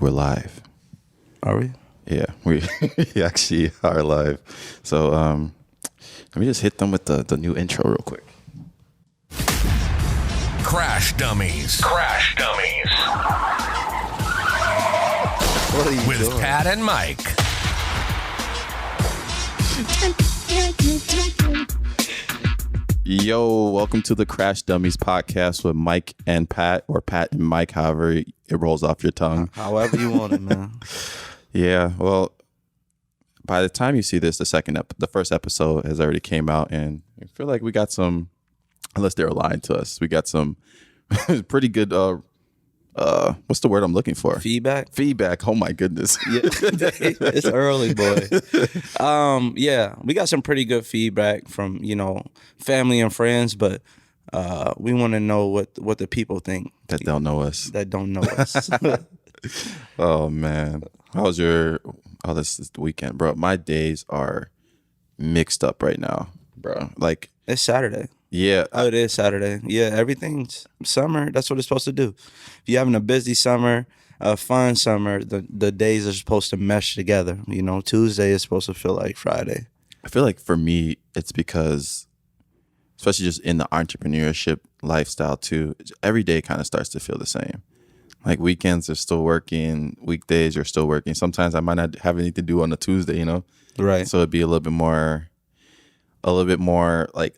We're live. Are we? Yeah, we actually are live. So let me just hit them with the new intro real quick. Crash Dummies. Crash Dummies. What are you With doing? Pat and Mike. Yo, welcome to the Crash Dummies podcast with Mike and Pat, or Pat and Mike, however it rolls off your tongue. However you want it, man. Yeah, well, by the time you see this, the first episode has already came out, and I feel like we got some, unless they're lying to us, we got some pretty good, what's the word I'm looking for? Feedback. Oh my goodness. Yeah, it's early, boy. Yeah, we got some pretty good feedback from family and friends, but we want to know what the people think That don't know us. that don't know us. Oh man. This weekend, bro? My days are mixed up right now, bro. Like, It's Saturday. yeah. Oh, it is Saturday. Yeah, everything's summer. That's what it's supposed to do. If you're having a busy summer, a fun summer, the days are supposed to mesh together. Tuesday is supposed to feel like Friday. I feel like for me, it's because, especially just in the entrepreneurship lifestyle too, every day kind of starts to feel the same. Like weekends are still working, weekdays you're still working. Sometimes I might not have anything to do on a Tuesday, Right. So it'd be a little bit more like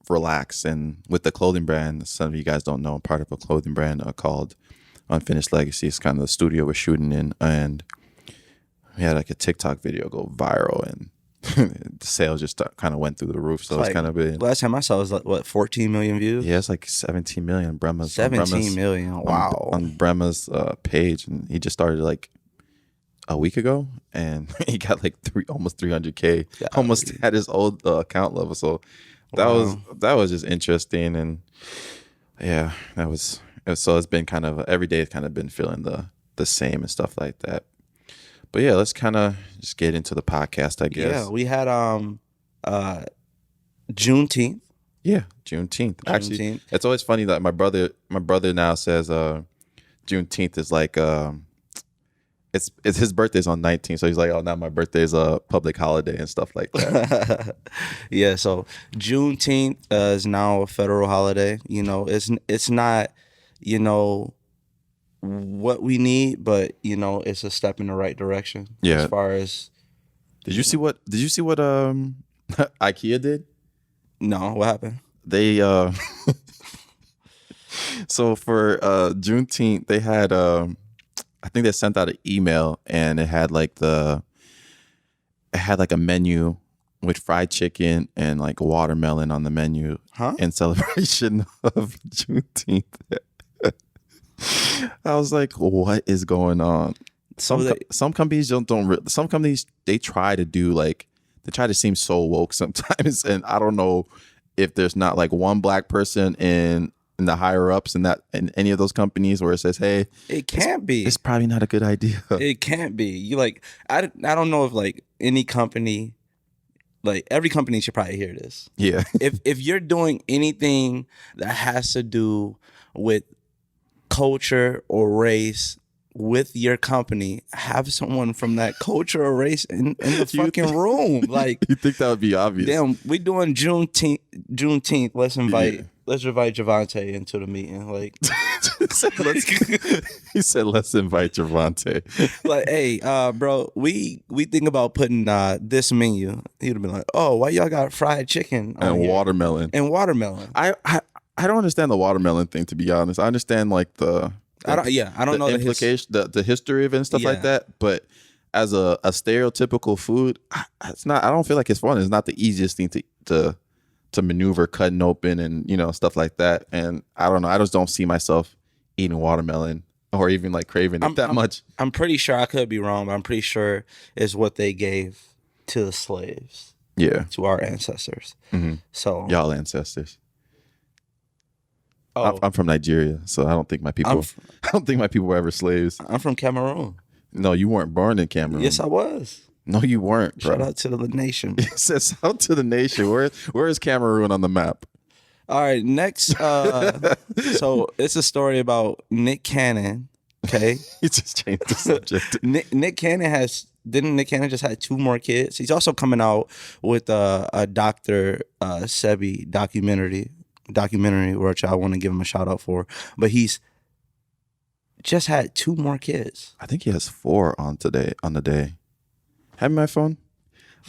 relaxed. And with the clothing brand, some of you guys don't know, I'm part of a clothing brand called Unfinished Legacy. It's kind of the studio we're shooting in, and we had like a TikTok video go viral, and the sales just kind of went through the roof. So it's kind of been. Last time I saw it was 14 million views? Yeah, it's like 17 million. Brema's 17 million. Wow. On Brema's page, and he just started like a week ago, and he got like almost 300K, almost at his old account level. So that was just interesting, and yeah, so it's been kind of every day. It's kind of been feeling the same and stuff like that. But yeah, let's kind of just get into the podcast, I guess. Yeah, we had Juneteenth. Yeah, Juneteenth. Actually, it's always funny that my brother now says Juneteenth is like it's his birthday's on 19th, so he's like, oh, now my birthday's a public holiday and stuff like that. Yeah, so Juneteenth is now a federal holiday. It's not what we need, but it's a step in the right direction. Yeah. As far as Did you see what IKEA did? no, what happened? They so for Juneteenth they had I think they sent out an email, and it had like a menu with fried chicken and like watermelon on the menu in celebration of Juneteenth. I was like, what is going on? Some companies some companies they try to seem so woke sometimes, and I don't know if there's not like one black person in the higher ups in any of those companies where it says, hey, It can't be. It's probably not a good idea. It can't be. I don't know if like any company, like every company should probably hear this. Yeah. If you're doing anything that has to do with culture or race with your company, have someone from that culture or race in the fucking room. Like, you think that would be obvious? damn, we doing Juneteenth. Let's invite Javante into the meeting. Like, he said, let's invite Javante. like, hey, bro, we think about putting this menu. He'd have been like, oh, why y'all got fried chicken And watermelon. I I don't understand the watermelon thing, to be honest. I understand like I don't know the implication, the history of it and stuff like that. But as a stereotypical food, I don't feel like it's fun. It's not the easiest thing to maneuver, cutting open and stuff like that. And I don't know. I just don't see myself eating watermelon or even like craving it that much. I'm pretty sure, I could be wrong, but I'm pretty sure it's what they gave to the slaves. Yeah, to our ancestors. Mm-hmm. So y'all ancestors. Oh, I'm from Nigeria, so I don't think my people. I don't think my people were ever slaves. I'm from Cameroon. No, you weren't born in Cameroon. Yes, I was. No, you weren't, bro. Shout out to the nation. It says out to the nation. Where is Cameroon on the map? All right, next. So it's a story about Nick Cannon Okay. He just changed the subject. Nick Cannon Nick Cannon just had 2 more kids? He's also coming out with a Dr. Sebi documentary, which I want to give him a shout out for. But he's just had 2 more kids. I think he has 4 on the day. Have my phone?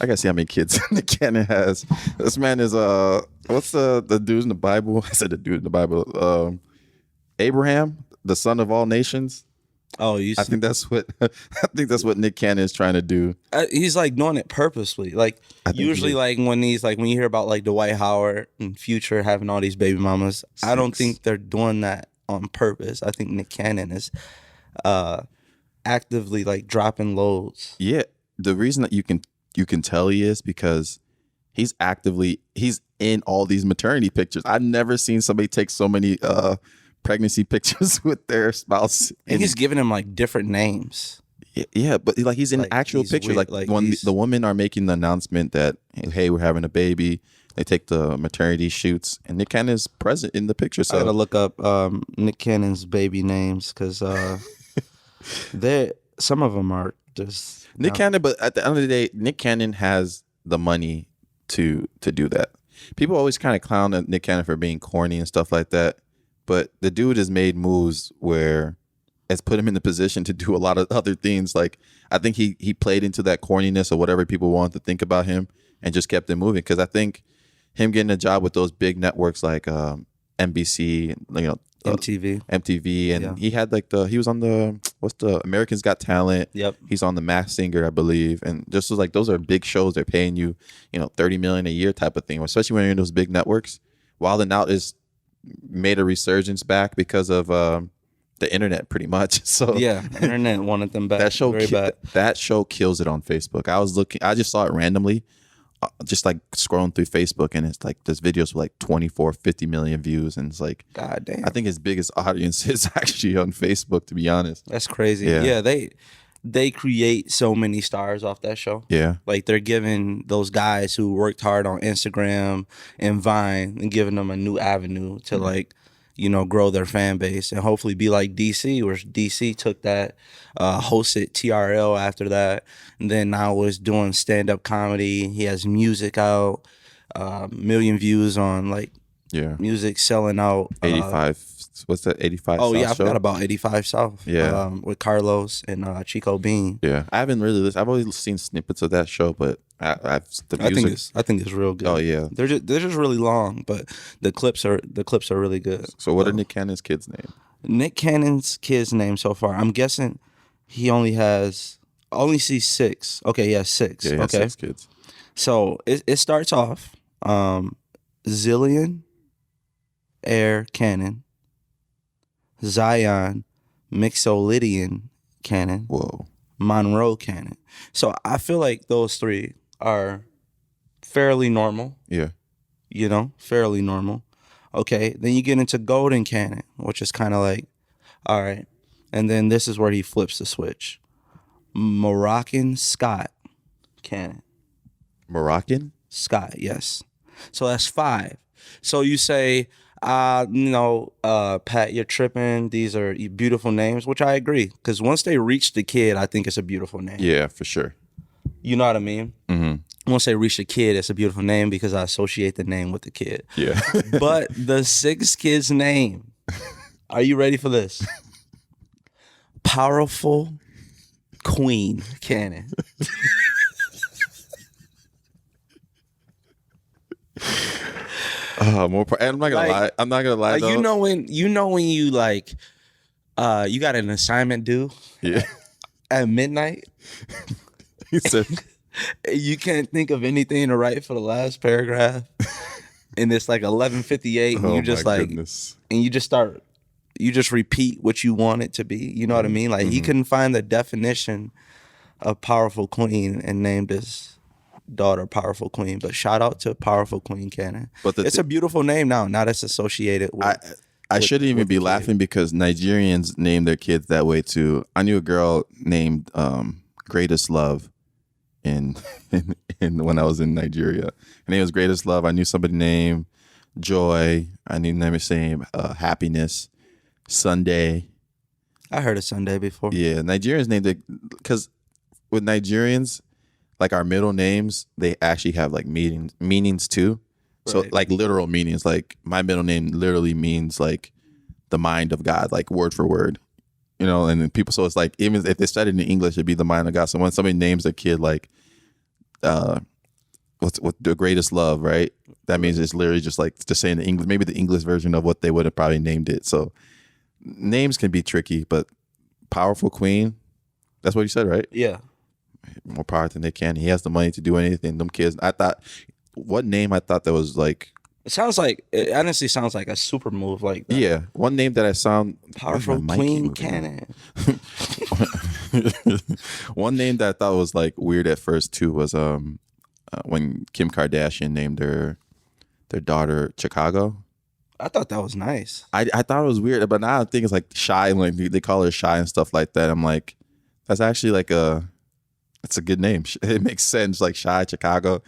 I gotta see how many kids Nick Cannon has. This man is what's the dude in the Bible? I said the dude in the Bible. Abraham, the son of all nations. Oh, I think that's what Nick Cannon is trying to do. He's like doing it purposely. Like usually, like when you hear about like Dwight Howard and Future having all these baby mamas, I don't think they're doing that on purpose. I think Nick Cannon is actively like dropping loads. Yeah, the reason that you can tell he is because he's in all these maternity pictures. I've never seen somebody take so many pregnancy pictures with their spouse. And he's giving them like different names. Yeah, but like he's in actual pictures. Weird, like when the women are making the announcement that, hey, we're having a baby, they take the maternity shoots, and Nick Cannon is present in the picture. So I gotta look up Nick Cannon's baby names because some of them are just Nick Cannon. But at the end of the day, Nick Cannon has the money to do that. People always kind of clown at Nick Cannon for being corny and stuff like that. But the dude has made moves where it's put him in the position to do a lot of other things. Like, I think he played into that corniness or whatever people want to think about him and just kept it moving. Because I think him getting a job with those big networks like NBC, MTV, and he had like he was on the Americans Got Talent. Yep. He's on the Masked Singer, I believe. And just was like, those are big shows. They're paying you, $30 million a year type of thing, especially when you're in those big networks. Wild 'N Out is made a resurgence back because of the internet, pretty much. So yeah, internet wanted them back. That show kills it on Facebook. I just saw it randomly, just like scrolling through Facebook, and it's like this videos with like 24, 50 million views, and it's like, God damn. I think his biggest audience is actually on Facebook, to be honest. That's crazy. Yeah, they create so many stars off that show. Yeah. Like they're giving those guys who worked hard on Instagram and Vine and giving them a new avenue to like, grow their fan base and hopefully be like DC, where DC took that, hosted TRL after that, and then now is doing stand-up comedy. He has music out, million views on like music selling out. 85. What's that? 85 Oh, South yeah, I show? forgot about 85 South. Yeah. With Carlos and Chico Bean. Yeah. I haven't really listened. I've always seen snippets of that show, but I think it's real good. Oh yeah. They're just really long, but the clips are really good. So what are Nick Cannon's kids' name? Nick Cannon's kids' name so far, I'm guessing he only sees 6. Okay, he has 6. Yeah, he has 6 kids. So it starts off Zillion Air Cannon, Zion Mixolydian Cannon, Monroe Cannon. So I feel like those 3 are fairly normal. Yeah. Fairly normal. Okay, then you get into Golden Cannon, which is kind of like, all right. And then this is where he flips the switch. Moroccan Scott Cannon. Moroccan? Scott, yes. So that's 5. So you say, Pat, you're tripping. These are beautiful names, which I agree. Because once they reach the kid, I think it's a beautiful name. Yeah, for sure. You know what I mean? Mm-hmm. Once they reach the kid, it's a beautiful name because I associate the name with the kid. Yeah. But the 6th kid's name, are you ready for this? Powerful Queen Cannon. I'm not gonna lie. I'm not gonna lie. Like, you know when you like, you got an assignment due. Yeah. At midnight. He said, you can't think of anything to write for the last paragraph, and it's like 11:58, and you just like, goodness. And you just repeat what you want it to be. You know what I mean? Like he couldn't find the definition of powerful queen and named his daughter Powerful Queen. But shout out to Powerful Queen Cannon. But it's a beautiful name now. Now that's associated with. I shouldn't even be laughing because Nigerians name their kids that way too. I knew a girl named Greatest Love in when I was in Nigeria. Her name was Greatest Love. I knew somebody named Joy. I knew them saying Happiness, Sunday. I heard of Sunday before. Yeah, Nigerians named it because with Nigerians, like our middle names, they actually have like meanings too. So Right. like literal meanings. Like my middle name literally means like the mind of God, like word for word. You know, and then people, so it's like even if they said it in English, it'd be the mind of God. So when somebody names a kid like what's the greatest love, right? That means it's literally just like just saying the English, maybe the English version of what they would have probably named it. So names can be tricky, but powerful queen, that's what you said, right? Yeah. More power than they can. He has the money to do anything. Them kids, I thought, what name I thought that was like. It honestly sounds like a super move like that. Yeah, one name that I sound Powerful Queen Cannon. One name that I thought was like weird at first too was when Kim Kardashian named their daughter Chicago. I thought that was nice. I thought it was weird, but now I think it's like Shy. Like they call her Shy and stuff like that. I'm like, that's actually like it's a good name. It makes sense, like Shy Chicago.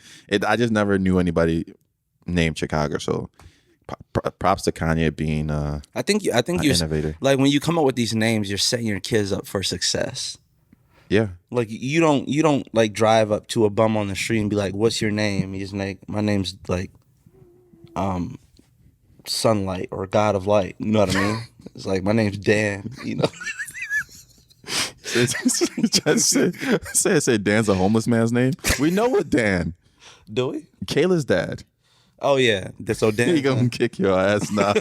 I just never knew anybody named Chicago. So props to Kanye being I think you're innovator. Like when you come up with these names, you're setting your kids up for success. Yeah. Like you don't like drive up to a bum on the street and be like, "What's your name?" He's like, "My name's like Sunlight or God of Light." You know what I mean? It's like, "My name's Dan," you know. Say Dan's a homeless man's name. We know what Dan. Do we? Kayla's dad. Oh yeah. So Dan, He gonna kick your ass now.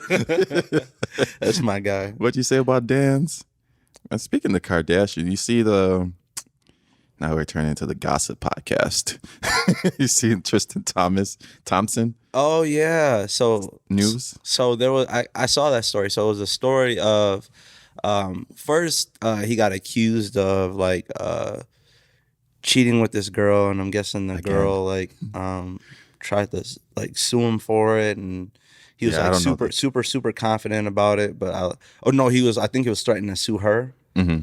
that's my guy. What'd you say about Dan's? And speaking of Kardashian, you see now we're turning into the gossip podcast. You see Tristan Thompson Oh yeah. So news? So there was I saw that story. So it was a story of first he got accused of like cheating with this girl, and I'm guessing the girl like tried to like sue him for it, and he was like super confident about it. But I think he was threatening to sue her. Mm-hmm.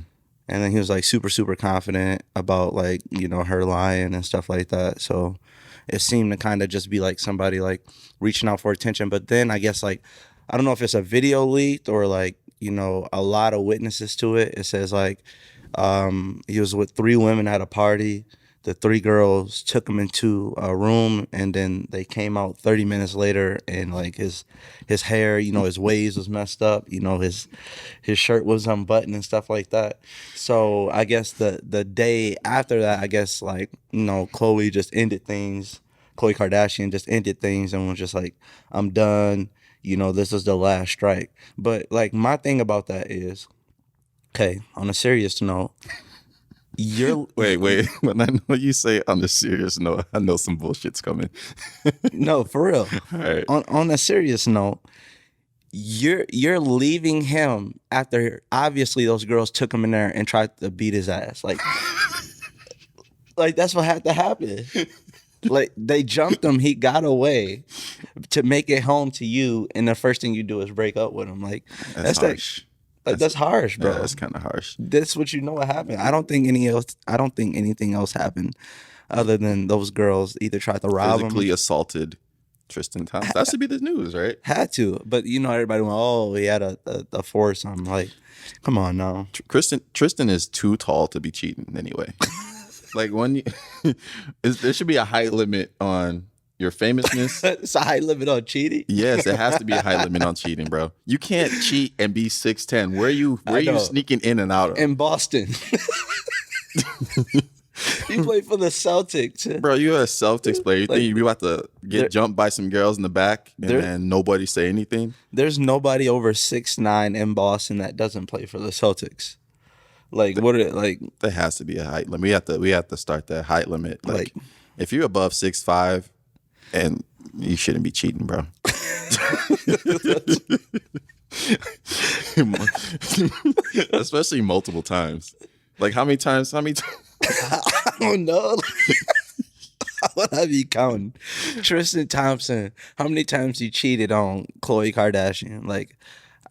And then he was like super confident about like, you know, her lying and stuff like that. So it seemed to kind of just be like somebody like reaching out for attention. But then I guess like, I don't know if it's a video leaked or like, you know, a lot of witnesses to it. It says like he was with 3 women at a party. The 3 girls took him into a room, and then they came out 30 minutes later, and like his hair, you know, his waves was messed up, you know, his shirt was unbuttoned and stuff like that. So I guess the day after that, I guess like, you know, Khloe Kardashian just ended things and was just like, I'm done, you know, this is the last strike. But like my thing about that is, okay, on a serious note, Wait. When I know you say on the serious note, I know some bullshit's coming. No, for real. All right. On a serious note, you're leaving him after obviously those girls took him in there and tried to beat his ass. Like, like that's what had to happen. Like they jumped him, he got away to make it home to you, and the first thing you do is break up with him. Like that's harsh. That's harsh, bro. Yeah, that's kind of harsh. That's what you know what happened. I don't think anything else happened other than those girls either tried to rob him. Physically assaulted Tristan Thompson. That should be the news, right? Had to, but you know everybody went, "Oh, he had a foursome." Like, come on now. Tristan is too tall to be cheating anyway. Like there should be a height limit on your famousness. It's a high limit on cheating. Yes, there has to be a high limit on cheating, bro. You can't cheat and be 6'10". Where are you sneaking in and out of? In Boston. You play for the Celtics. Bro, you're a Celtics player. You think you about to get jumped by some girls in the back and then nobody say anything? There's nobody over 6'9" in Boston that doesn't play for the Celtics. Like, what are it like? There has to be a height limit. We have to start that height limit. Like if you're above 6'5", and you shouldn't be cheating, bro. Especially multiple times. Like how many times? I don't know. What have you counting? Tristan Thompson, how many times he cheated on Khloe Kardashian? Like,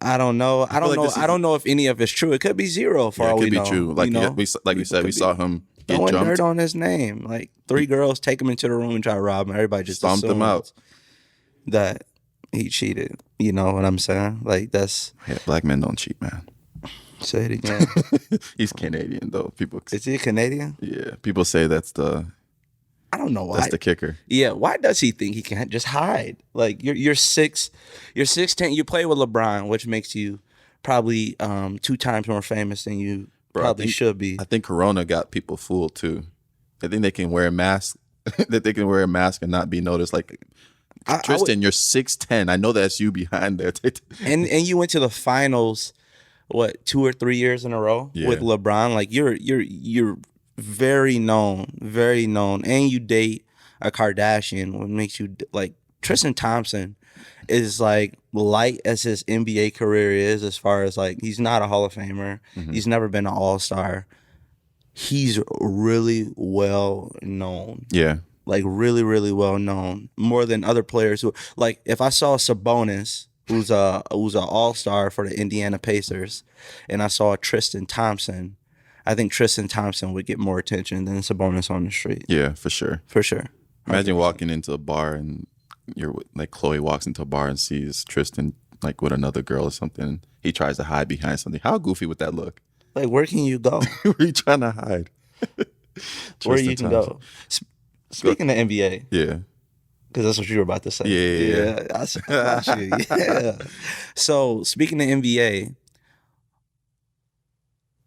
I don't know. I don't know if any of it's true. It could be 0 for all we know. It could be true. Like, you know? We said, we saw him get throwing jumped. dirt on his name. Like 3 girls take him into the room and try to rob him. Everybody just stomped him out. That he cheated. You know what I'm saying? Like that's black men don't cheat, man. Say it again. He's Canadian though. People. Is he a Canadian? Yeah. People say that's the. I don't know why. That's the kicker. Yeah. Why does he think he can just hide? Like you're 6'10". You play with LeBron, which makes you probably 2 times more famous than you probably should be. I think Corona got people fooled too. I think they can wear a mask. That they can wear a mask and not be noticed. Like Tristan, you're 6'10". I know that's you behind there. and you went to the finals, what, 2 or 3 years in a row with LeBron? Like you're very known, and you date a Kardashian. What makes you like Tristan Thompson is like light as his NBA career is, as far as like he's not a Hall of Famer. Mm-hmm. He's never been an All-Star. He's really well known. Yeah. Like really, really well known. More than other players who, like, if I saw Sabonis, who's an all-star for the Indiana Pacers, and I saw Tristan Thompson, I think Tristan Thompson would get more attention than Sabonis on the street. Yeah, for sure. For sure. 100%. Imagine walking into a bar and you're like Chloe walks into a bar and sees Tristan like with another girl or something. He tries to hide behind something. How goofy would that look? Like, where can you go? Where are you trying to hide? Where you can go. Speaking of NBA. Yeah. Because that's what you were about to say. Yeah. I got you. Yeah. So, speaking of NBA,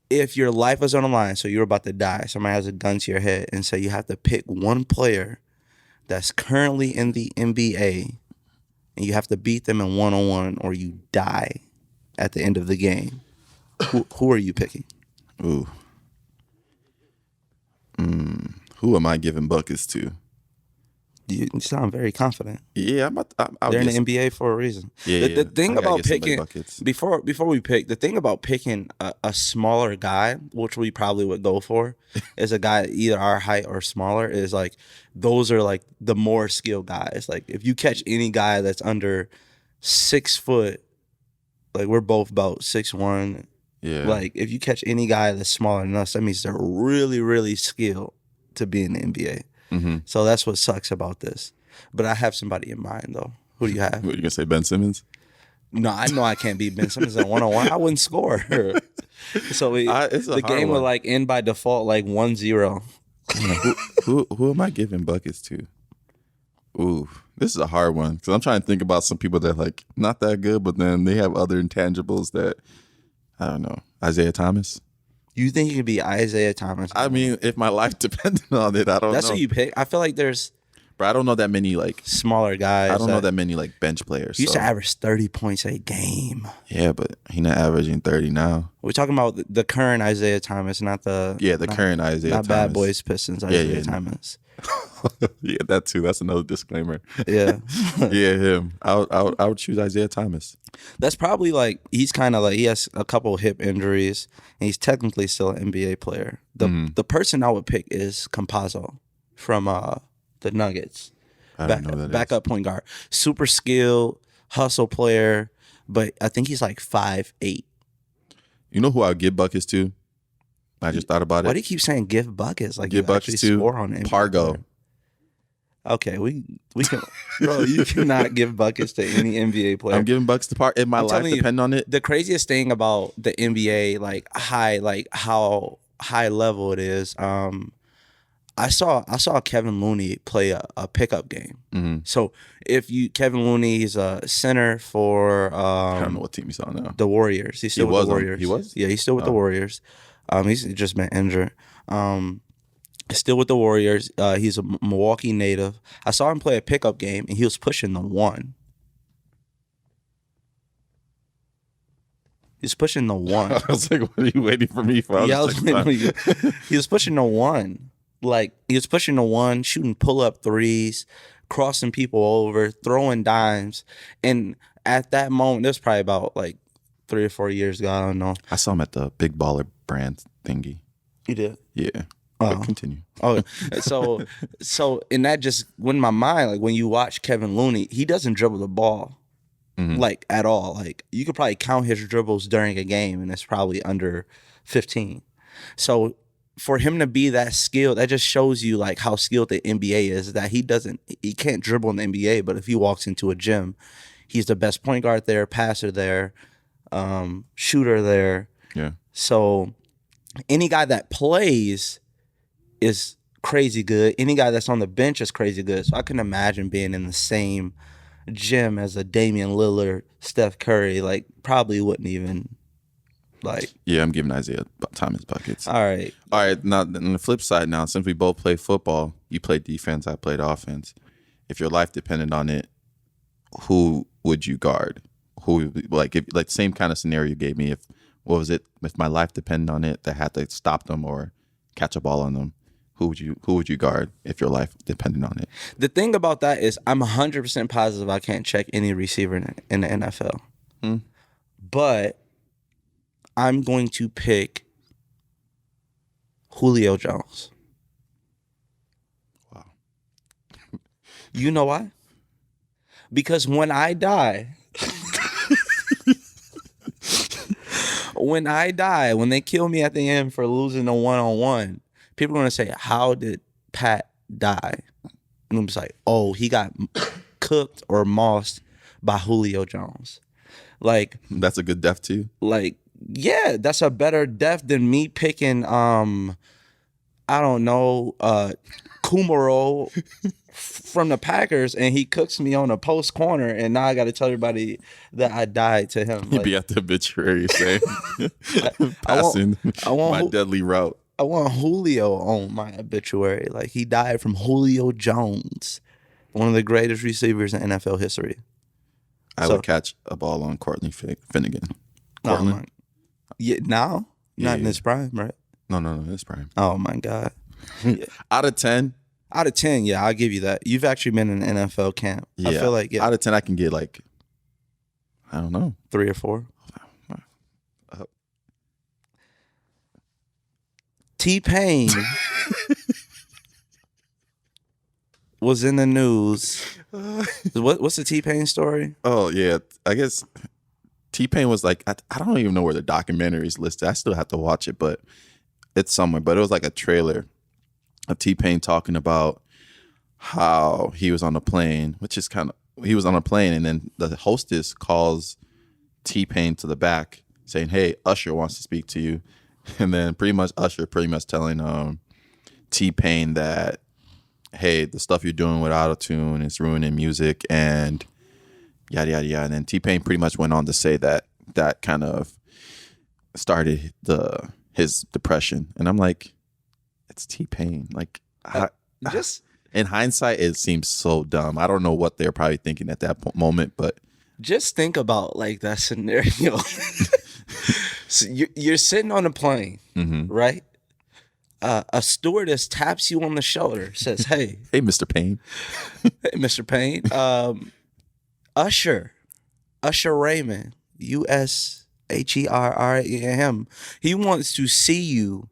if your life was on the line, so you're about to die, somebody has a gun to your head and say you have to pick one player that's currently in the NBA and you have to beat them in one-on-one or you die at the end of the game, who are you picking? Ooh. Who am I giving buckets to? You sound very confident. Yeah, they're in the NBA for a reason. Yeah, the thing about picking before we pick, the thing about picking a smaller guy, which we probably would go for, is a guy either our height or smaller. Is like those are like the more skilled guys. Like if you catch any guy that's under 6 foot, like we're both about 6'1". Yeah. Like if you catch any guy that's smaller than us, that means they're really, really skilled to be in the NBA. Mm-hmm. So that's what sucks about this. But I have somebody in mind, though. Who do you have? What, you gonna say Ben Simmons? No, I know I can't beat Ben Simmons in one-on-one. I wouldn't score. So the game would like end by default like 1-0. Who am I giving buckets to? Ooh, this is a hard one because I'm trying to think about some people that like not that good, but then they have other intangibles that I don't know. Isaiah Thomas. You think you could be Isaiah Thomas? I mean, if my life depended on it, I don't know. That's what you pick. I feel like there's... But I don't know that many, like... Smaller guys. I don't know that many, like, bench players. He used to average 30 points a game. Yeah, but he's not averaging 30 now. We're talking about the current Isaiah Thomas, not the... Yeah, current Isaiah Thomas. Not Bad Boys Pistons Isaiah Thomas. Yeah, that too. That's another disclaimer. Yeah. Yeah, him. I would choose Isaiah Thomas. That's probably like, he's kind of like, he has a couple hip injuries, and he's technically still an NBA player. The person I would pick is Campazzo from the Nuggets. I don't know that backup point guard. Super skilled, hustle player, but I think he's like 5'8". You know who I'll give buckets to? I just thought about it. Why do you keep saying give buckets? Like give you buckets actually to score on NBA Pargo. Player. Okay, we can, bro. You cannot give buckets to any NBA player. I'm giving buckets to Pargo. If my life depend on it. The craziest thing about the NBA, like how high level it is. I saw Kevin Looney play a pickup game. Mm-hmm. So Kevin Looney is a center for I don't know what team he saw now. The Warriors. He's still with the Warriors. He was? Yeah, he's still with the Warriors. He's just been injured. Still with the Warriors. He's a Milwaukee native. I saw him play a pickup game, and he was pushing the 1. He's pushing the 1. I was like, what are you waiting for me for? I was waiting for you. He was pushing the 1. Like, he was pushing the 1, shooting pull-up threes, crossing people over, throwing dimes. And at that moment, it was probably about, like, 3 or 4 years ago. I don't know. I saw him at the Big Baller brand thingy. You did? Yeah. But continue. Oh, so and that just went in my mind. Like when you watch Kevin Looney, he doesn't dribble the ball, like at all. Like you could probably count his dribbles during a game, and it's probably under 15. So for him to be that skilled, that just shows you like how skilled the NBA is. That he can't dribble in the NBA, but if he walks into a gym, he's the best point guard there, passer there, shooter there. Yeah. So any guy that plays is crazy good. Any guy that's on the bench is crazy good. So I can imagine being in the same gym as a Damian Lillard, Steph Curry. Like, probably wouldn't even, like. Yeah, I'm giving Isaiah Thomas buckets. All right. Now, on the flip side now, since we both play football, you played defense, I played offense. If your life depended on it, who would you guard? Who, like, if, like, same kind of scenario you gave me. If my life depended on it, that had to stop them or catch a ball on them, who would you guard if your life depended on it? The thing about that is I'm 100% positive I can't check any receiver in the NFL. But I'm going to pick Julio Jones. Wow. You know why? Because when I die, when they kill me at the end for losing a one-on-one, people are going to say, how did Pat die? And I'm just like, oh, he got cooked or mossed by Julio Jones. Like, that's a good death too. Like, yeah, that's a better death than me picking, I don't know, Kumaro from the Packers, and he cooks me on a post corner, and now I got to tell everybody that I died to him. He'd be at the obituary saying, passing my deadly route. I want Julio on my obituary. Like, he died from Julio Jones, one of the greatest receivers in NFL history. I would catch a ball on Courtney Finnegan. Cortland? Yeah, now? Not in his prime, right? No, his prime. Oh, my God. Yeah. Out of 10? Out of 10, yeah, I'll give you that. You've actually been in an NFL camp. Yeah. I feel like, out of 10, I can get like, I don't know. 3 or 4. T-Pain was in the news. What's the T-Pain story? Oh, yeah. I guess T-Pain was like, I don't even know where the documentary is listed. I still have to watch it, but it's somewhere. But it was like a trailer of T-Pain talking about how he was on a plane, he was on a plane, and then the hostess calls T-Pain to the back saying, hey, Usher wants to speak to you. And then Usher telling T-Pain that, hey, the stuff you're doing with autotune is ruining music and yada, yada, yada. And then T-Pain pretty much went on to say that kind of started his depression. And I'm like, it's T-Pain. Like, just in hindsight, it seems so dumb. I don't know what they're probably thinking at that moment, but just think about like that scenario. So you're sitting on a plane, right? A stewardess taps you on the shoulder, says, "Hey, hey, Mr. Payne, hey, Mr. Payne, Usher Raymond, USHERRAM. He wants to see you."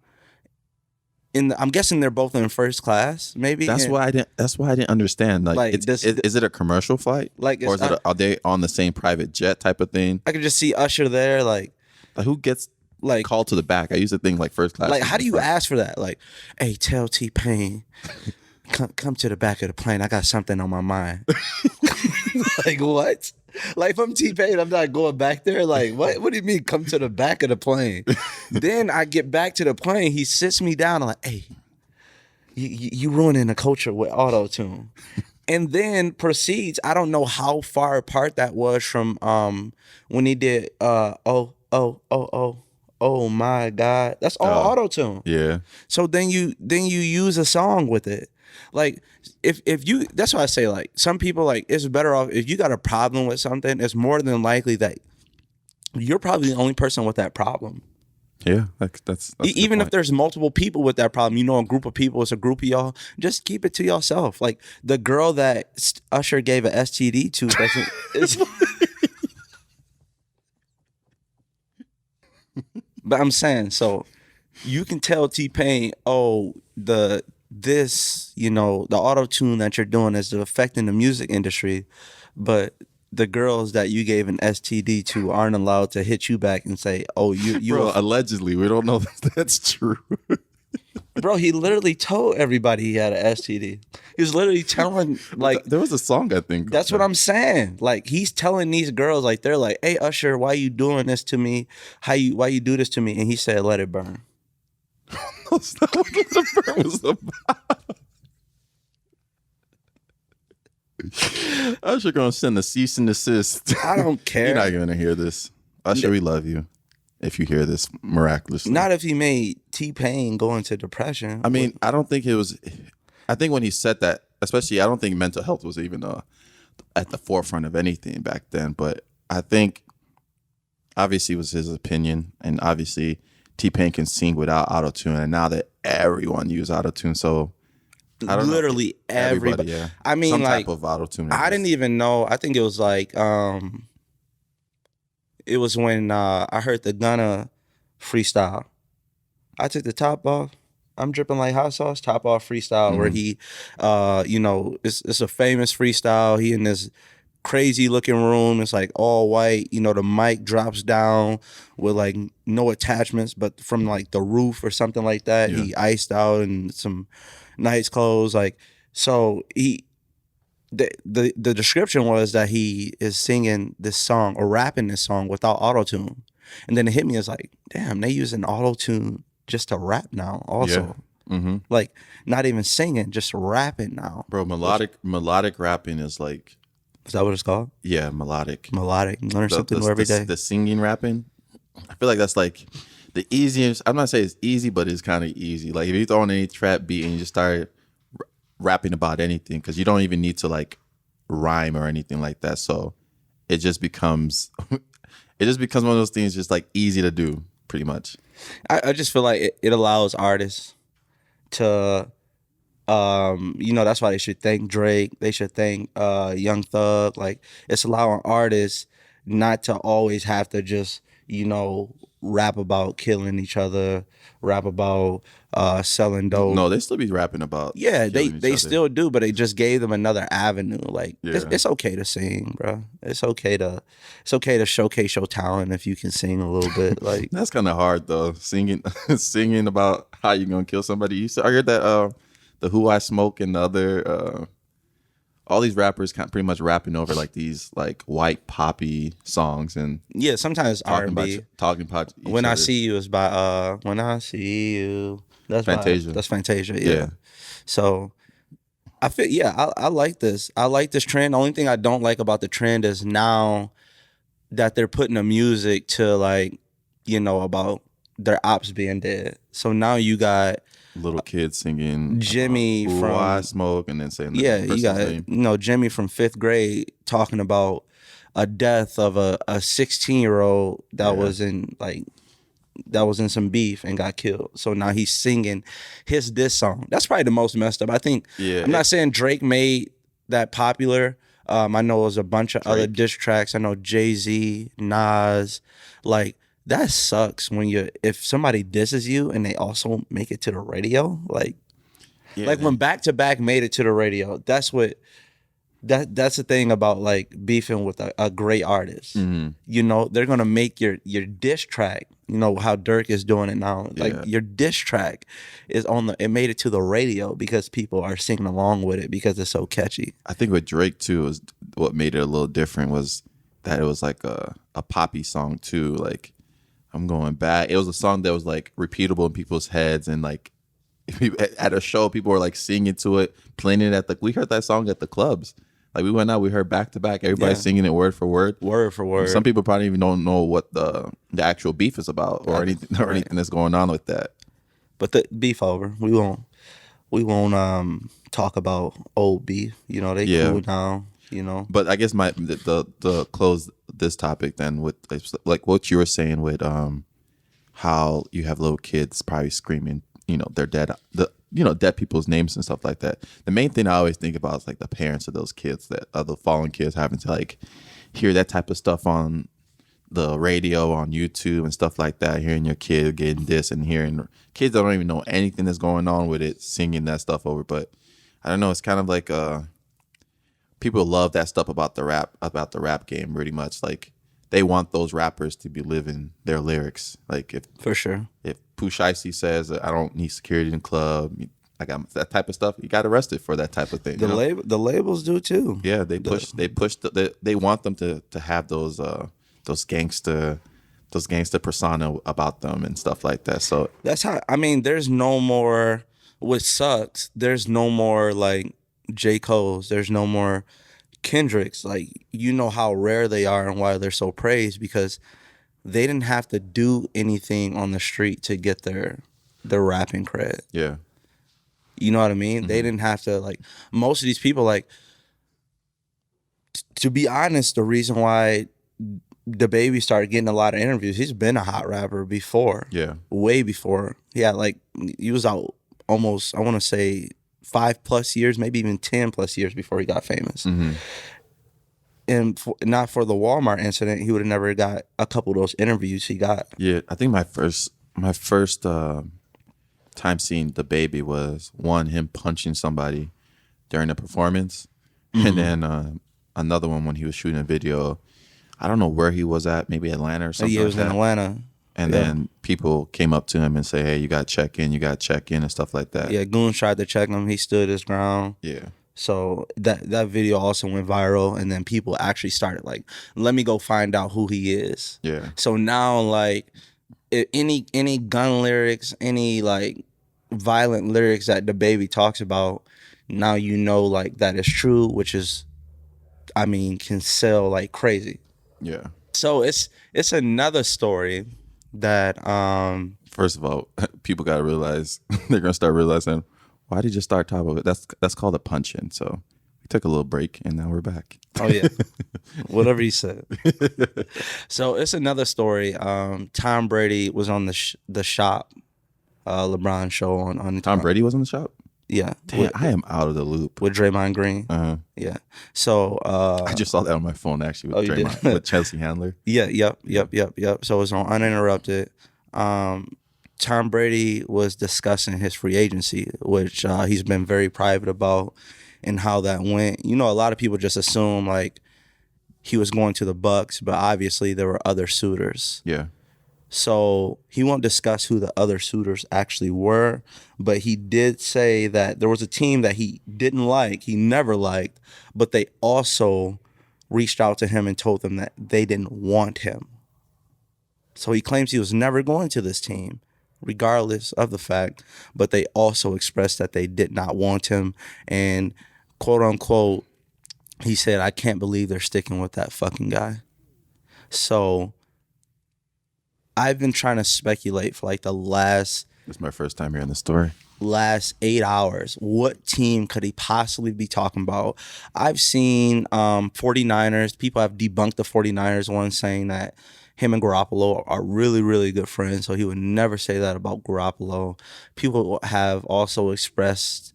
I'm guessing they're both in first class, maybe. That's why I didn't understand. Like is it a commercial flight? Like, or are they on the same private jet type of thing? I could just see Usher there, like who gets like called to the back? I used to think like first class. Like, how do you ask for that? Like, hey, tell T-Pain, come to the back of the plane. I got something on my mind. Like, what? Like, if I'm T-Pain, I'm not going back there. Like, what? What do you mean, come to the back of the plane? Then I get back to the plane. He sits me down. I'm like, hey, you ruining the culture with auto-tune. And then proceeds. I don't know how far apart that was from when he did oh my God. That's all auto-tune. Yeah. So then you use a song with it. Like, if you, that's why I say, like, some people, like, it's better off if you got a problem with something, it's more than likely that you're probably the only person with that problem. Yeah, that's even if there's multiple people with that problem, a group of people, it's a group of y'all, just keep it to yourself. Like, the girl that Usher gave a STD to doesn't. But I'm saying, so you can tell T-Pain, the auto-tune that you're doing is affecting the music industry, but the girls that you gave an STD to aren't allowed to hit you back and say, oh, you Bro, allegedly. We don't know if that's true. Bro, he literally told everybody he had an STD. He was literally telling, like, there was a song, I think. that's what I'm saying. Like, he's telling these girls, like, they're like, "Hey, Usher, why you doing this to me? Why you do this to me?" And he said, "Let it burn." That's not what the burn was about. Usher gonna send a cease and desist. I don't care. You're not gonna hear this. Usher, we love you. If you hear this miraculously. Not if he made T-Pain go into depression. I mean, I don't think it was. I think when he said that, especially, I don't think mental health was even at the forefront of anything back then. But I think, obviously, it was his opinion, and obviously, T-Pain can sing without auto-tune, and now that everyone uses auto-tune, so I don't literally know. everybody. Yeah. I mean, some like, type of auto-tune. I didn't even know. I think it was like, it was when I heard the Gunna freestyle. I took the top off. I'm dripping like hot sauce. Top off freestyle, where he, it's a famous freestyle. He in this crazy looking room. It's like all white. The mic drops down with like no attachments, but from like the roof or something like that. Yeah. He iced out in some nice clothes. Like, so he. The description was that he is singing this song or rapping this song without auto-tune. And then it hit me as like, damn, they using auto-tune just to rap now also. Yeah. Mm-hmm. Like, not even singing, just rapping now. Bro, melodic rapping is like... Is that what it's called? Yeah, melodic. Melodic. Learn something new every day. The singing rapping, I feel like that's like the easiest. I'm not saying it's easy, but it's kind of easy. Like if you throw on any trap beat and you just start rapping about anything, because you don't even need to like rhyme or anything like that. So it just becomes one of those things just like easy to do, pretty much. I just feel like it allows artists to, that's why they should thank Drake. They should thank Young Thug. Like, it's allowing artists not to always have to just, rap about killing each other, rap about selling dope. No, they still be rapping about. Yeah, they still do, but it just gave them another avenue. Like, it's okay to sing, bro. It's okay to showcase your talent if you can sing a little bit. Like, that's kind of hard though. Singing about how you gonna kill somebody. I heard that the Who I Smoke and the other all these rappers kind of pretty much rapping over like these like white poppy songs and yeah, sometimes R&B. Talking about When I See You is by When I See You. That's Fantasia. That's Fantasia. Yeah. So I feel I like this. I like this trend. The only thing I don't like about the trend is now that they're putting the music to like about their ops being dead. So now you got little kids singing Jimmy from I Smoke and then saying you got Jimmy from 5th grade talking about a death of a 16-year-old that was in some beef and got killed. So now he's singing his diss song. That's probably the most messed up. I think I'm not saying Drake made that popular. I know there's a bunch of other diss tracks. I know Jay-Z, Nas, like that sucks when if somebody disses you and they also make it to the radio. Like, when Back to Back made it to the radio, that's the thing about like beefing with a great artist. Mm-hmm. They're gonna make your diss track. How Dirk is doing it now. Like your diss track is it made it to the radio because people are singing along with it because it's so catchy. I think with Drake too is what made it a little different was that it was like a poppy song too. Like, I'm going back. It was a song that was like repeatable in people's heads, and like at a show, people were like singing to it, playing it we heard that song at the clubs. Like we went out, we heard back to back, everybody singing it word for word. Word for word. Some people probably even don't know what the actual beef is about or anything that's going on with that. But the beef over. We won't talk about old beef. They cool now. But I guess the close this topic then with like what you were saying with how you have little kids probably screaming, they're dead, dead people's names and stuff like that. The main thing I always think about is like the parents of those kids, that of the fallen kids, having to like hear that type of stuff on the radio, on YouTube and stuff like that, hearing your kid getting this and hearing kids that don't even know anything that's going on with it, singing that stuff over. But I don't know, it's kind of like people love that stuff about the rap game pretty much. Like they want those rappers to be living their lyrics. Like for sure. If Pooh Shiesty says, I don't need security in the club. I got that type of stuff. You got arrested for that type of thing. The labels do too. Yeah, they push. They want them to have those gangster persona about them and stuff like that. So that's how. I mean, there's no more. What sucks? There's no more like J. Cole's. There's no more Kendricks. Like, you know how rare they are and why they're so praised, because they didn't have to do anything on the street to get their rapping cred. Yeah. You know what I mean? They didn't have to, like, most of these people, like, to be honest, the reason why DaBaby started getting a lot of interviews, he's been a hot rapper before. Yeah. Way before. Yeah, like, he was out almost, I want to say, 5+ years, maybe even 10+ years before he got famous. And not for the Walmart incident, he would have never got a couple of those interviews he got. Yeah, I think my first time seeing DaBaby was him punching somebody during a performance, and then another one when he was shooting a video. I don't know where he was at, maybe Atlanta or something. Yeah, he was in Atlanta. And then people came up to him and say, "Hey, you got to check in, and stuff like that." Yeah, Goon tried to check him. He stood his ground. Yeah. So that video also went viral, and then people actually started like, let me go find out who he is. Yeah. So now, like, any gun lyrics, any like violent lyrics that DaBaby talks about, now you know like that is true, which is, I mean, can sell like crazy. Yeah. So it's another story that first of all, people gotta realize, they're gonna start realizing, why did you start talking about it? That's called a punch-in. So we took a little break and now we're back. Oh yeah. Whatever he said. So it's another story. Tom Brady was on the Shop, LeBron show on Tom Brady was on the Shop? Yeah. Damn, I am out of the loop. With Draymond Green. Yeah. So I just saw that on my phone actually with Draymond, with Chelsea Handler. Yeah, yep. So it was on Uninterrupted. Tom Brady was discussing his free agency, which he's been very private about, and how that went. You know, a lot of people just assume like he was going to the Bucks, but obviously there were other suitors. Yeah. So he won't discuss who the other suitors actually were, but he did say that there was a team that he didn't like, he never liked, but they also reached out to him and told them that they didn't want him. So he claims he was never going to this team, regardless of the fact, but they also expressed that they did not want him. And quote unquote, he said, I can't believe they're sticking with that fucking guy. So I've been trying to speculate for like This is my first time hearing the story. Last 8 hours. What team could he possibly be talking about? I've seen 49ers. People have debunked the 49ers one, saying that him and Garoppolo are really, really good friends, so he would never say that about Garoppolo. People have also expressed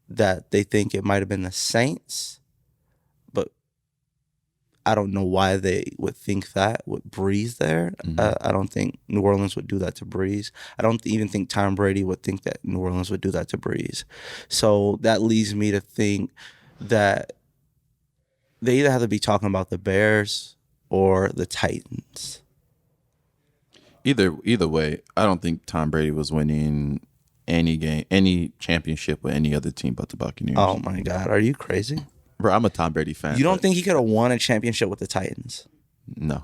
that they think it might have been the Saints, but I don't know why they would think that with Breeze there. I don't think New Orleans would do that to Breeze. I don't even think Tom Brady would think that New Orleans would do that to Breeze. So that leads me to think that they either have to be talking about the Bears or the Titans. Either way, I don't think Tom Brady was winning any championship with any other team but the Buccaneers. Oh my God, are you crazy? Bro, I'm a Tom Brady fan. You don't think he could have won a championship with the Titans? No.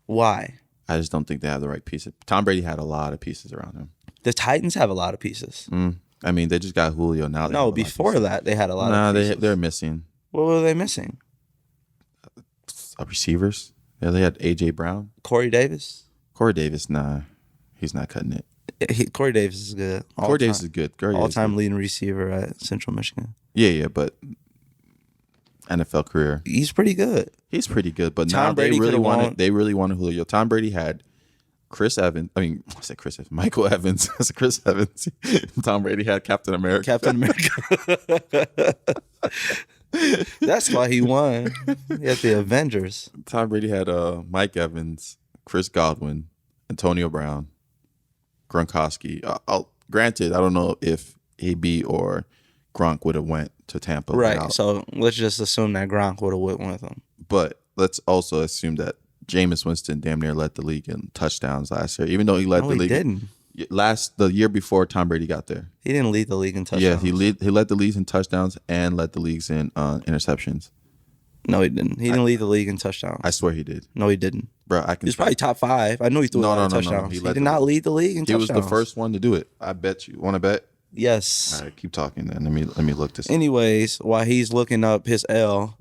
Why? I just don't think they have the right pieces. Tom Brady had a lot of pieces around him. The Titans have a lot of pieces. I mean, they just got Julio now. No, before that, they had a lot of pieces. They're missing. What were they missing? Receivers. Yeah, they had A.J. Brown. Corey Davis? Corey Davis, nah. He's not cutting it. Corey Davis is good. Corey Davis is good. All-time leading receiver at Central Michigan. Yeah, but NFL career. He's pretty good. He's pretty good, but Tom now Brady they really wanted Julio. Tom Brady had Chris Evans. I mean, I said Chris Evans. Michael Evans. I said Chris Evans. Tom Brady had Captain America. Captain America. That's why he won. He had the Avengers. Tom Brady had Mike Evans, Chris Godwin, Antonio Brown, Gronkowski. Granted, I don't know if AB or Gronk would have went to Tampa. Right. So let's just assume that Gronk would have went with him. But let's also assume that Jameis Winston damn near led the league in touchdowns last year, even though he led the league. Didn't. The year before Tom Brady got there. He didn't lead the league in touchdowns. Yeah, he led the leagues in touchdowns and led the leagues in interceptions. No, he didn't. He didn't lead the league in touchdowns. I swear he did. No, he didn't. Bro, I can. He was probably top 5. I know he threw a lot of touchdowns. He did not lead the league in touchdowns. He was the first one to do it. I bet you. Want to bet? Yes. All right, keep talking then. Let me look this. Anyways, while he's looking up his L,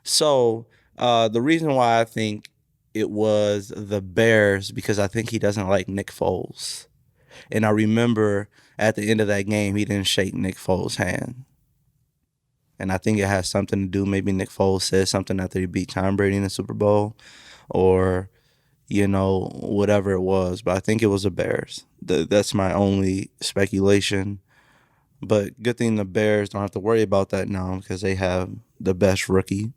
so the reason why I think it was the Bears, because I think he doesn't like Nick Foles. And I remember at the end of that game, he didn't shake Nick Foles' hand. And I think it has something to do, maybe Nick Foles said something after he beat Tom Brady in the Super Bowl or, whatever it was. But I think it was the Bears. That's my only speculation. But good thing the Bears don't have to worry about that now because they have the best rookie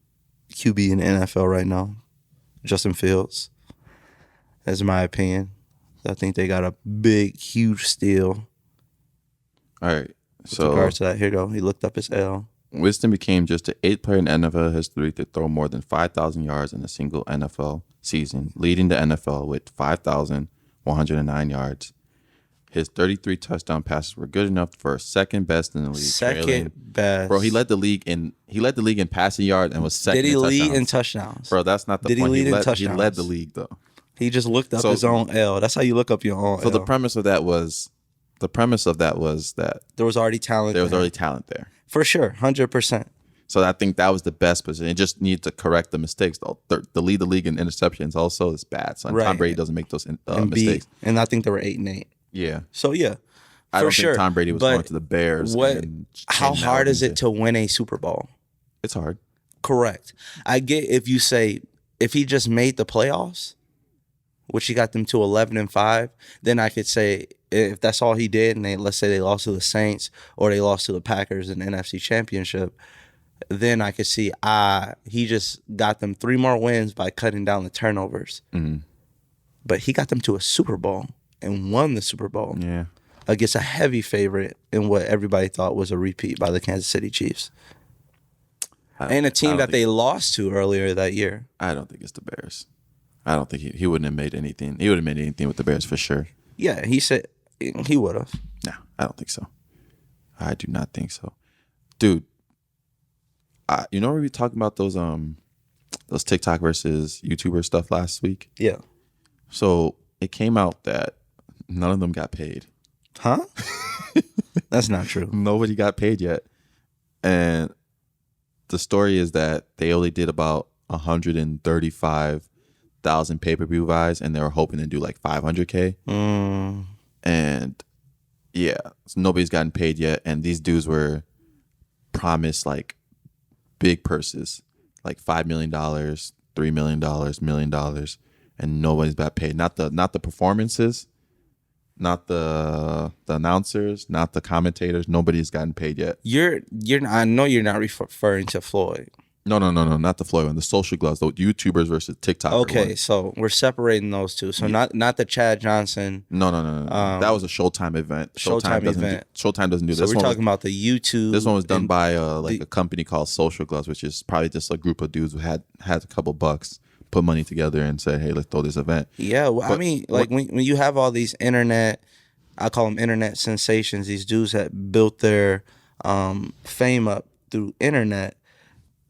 QB in the NFL right now, Justin Fields. That's my opinion. I think they got a big, huge steal. All right. So with regards to that, here you go. He looked up his L. Winston became just the 8th player in NFL history to throw more than 5,000 yards in a single NFL season, leading the NFL with 5,109 yards. His 33 touchdown passes were good enough for second best in the league. Second best. Bro, he led the league in passing yards and was second. Did he in lead in touchdowns? Bro, that's not the Did point. He led the league though. He just looked up his own L. That's how you look up your own So L. the premise of that was that there was already talent. There was already talent there. For sure, 100%. So I think that was the best position. It just needs to correct the mistakes. The lead the league in interceptions also is bad. So Tom Brady doesn't make those mistakes. And I think they were 8-8. Yeah. So yeah, I don't think Tom Brady was going to the Bears. How hard is it to win a Super Bowl? It's hard. Correct. I get if he just made the playoffs, which he got them to 11-5, then I could say if that's all he did, and let's say they lost to the Saints or they lost to the Packers in the NFC Championship, then I could see he just got them 3 more wins by cutting down the turnovers. Mm-hmm. But he got them to a Super Bowl and won the Super Bowl against a heavy favorite in what everybody thought was a repeat by the Kansas City Chiefs. And a team that they lost to earlier that year. I don't think it's the Bears. I don't think he wouldn't have made anything. He would have made anything with the Bears for sure. Yeah, he said he would have. No, I don't think so. I do not think so. Dude, we were talking about those TikTok versus YouTuber stuff last week? Yeah. So it came out that none of them got paid. Huh? That's not true. Nobody got paid yet. And the story is that they only did about 135,000 pay-per-view buys, and they were hoping to do like 500K. And yeah, so nobody's gotten paid yet. And these dudes were promised like big purses, like $5 million, $3 million, $1 million, and nobody's got paid. Not the performances, not the announcers, not the commentators. Nobody's gotten paid yet. I know you're not referring to Floyd. No, not the Floyd one. The social gloves, the YouTubers versus TikTok. Okay, so we're separating those two. So not the Chad Johnson. No. That was a Showtime event. Showtime doesn't do this. So we're talking about the YouTube. This one was done by a company called Social Gloves, which is probably just a group of dudes who had a couple bucks, put money together, and said, "Hey, let's throw this event." Yeah, well, when you have all these internet, I call them internet sensations. These dudes that built their fame up through internet.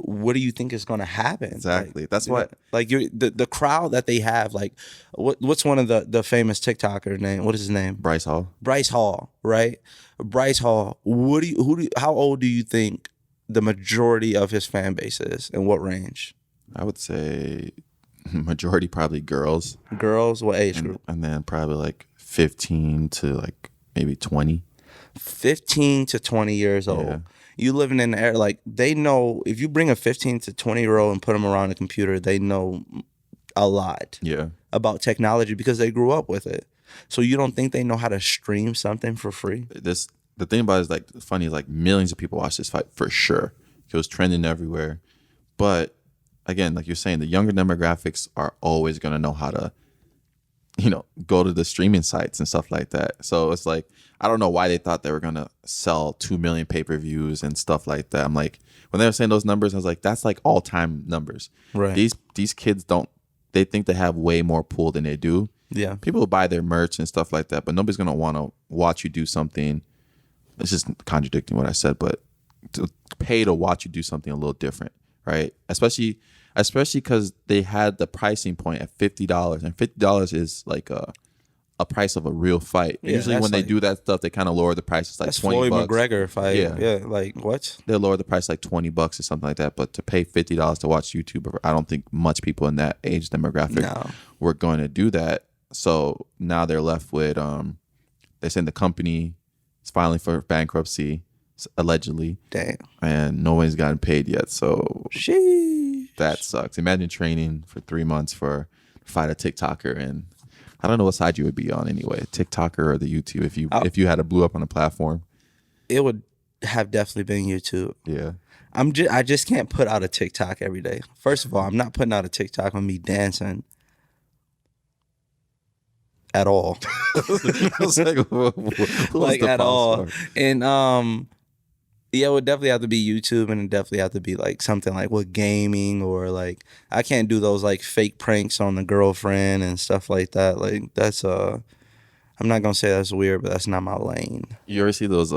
What do you think is going to happen? Exactly. That's what. Like the crowd that they have. Like what's one of the famous TikToker name? What is his name? Bryce Hall. Bryce Hall, right? Bryce Hall. How old do you think the majority of his fan base is? In what range? I would say majority probably girls. Girls. What age group? And then probably like 15 to like maybe 20. 15 to 20 years old. Yeah. You living in the air, like they know if you bring a 15 to 20-year-old and put them around a computer, they know a lot about technology because they grew up with it. So you don't think they know how to stream something for free? The thing about it is like funny is like millions of people watch this fight for sure. It was trending everywhere. But again, like you're saying, the younger demographics are always going to know how to, go to the streaming sites and stuff like that. So it's like, I don't know why they thought they were going to sell 2 million pay-per-views and stuff like that. I'm like, when they were saying those numbers, I was like, that's like all-time numbers. Right. These kids don't they think they have way more pull than they do. Yeah. People will buy their merch and stuff like that, but nobody's going to want to watch you do something. It's just contradicting what I said, but to pay to watch you do something a little different, right? Especially because they had the pricing point at $50, and $50 is like a price of a real fight. Yeah, usually when they do that stuff, they kind of lower the prices like that's $20. Floyd McGregor fight. Yeah. Like what? They lower the price like $20 or something like that. But to pay $50 to watch YouTube, I don't think much people in that age demographic were going to do that. So now they're left with they're saying the company is filing for bankruptcy allegedly. Damn. And no one's gotten paid yet. So sheesh. That sucks. Imagine training for 3 months to fight a TikToker, and I don't know what side you would be on anyway, TikToker or the YouTube. If you had a blew up on a platform, it would have definitely been YouTube. Yeah, I just can't put out a TikTok every day. First of all, I'm not putting out a TikTok on me dancing at all. like at all. And yeah, it would definitely have to be YouTube, and it definitely have to be like something like with gaming, or like I can't do those like fake pranks on the girlfriend and stuff like that. Like that's I'm not gonna say that's weird, but that's not my lane. You ever see those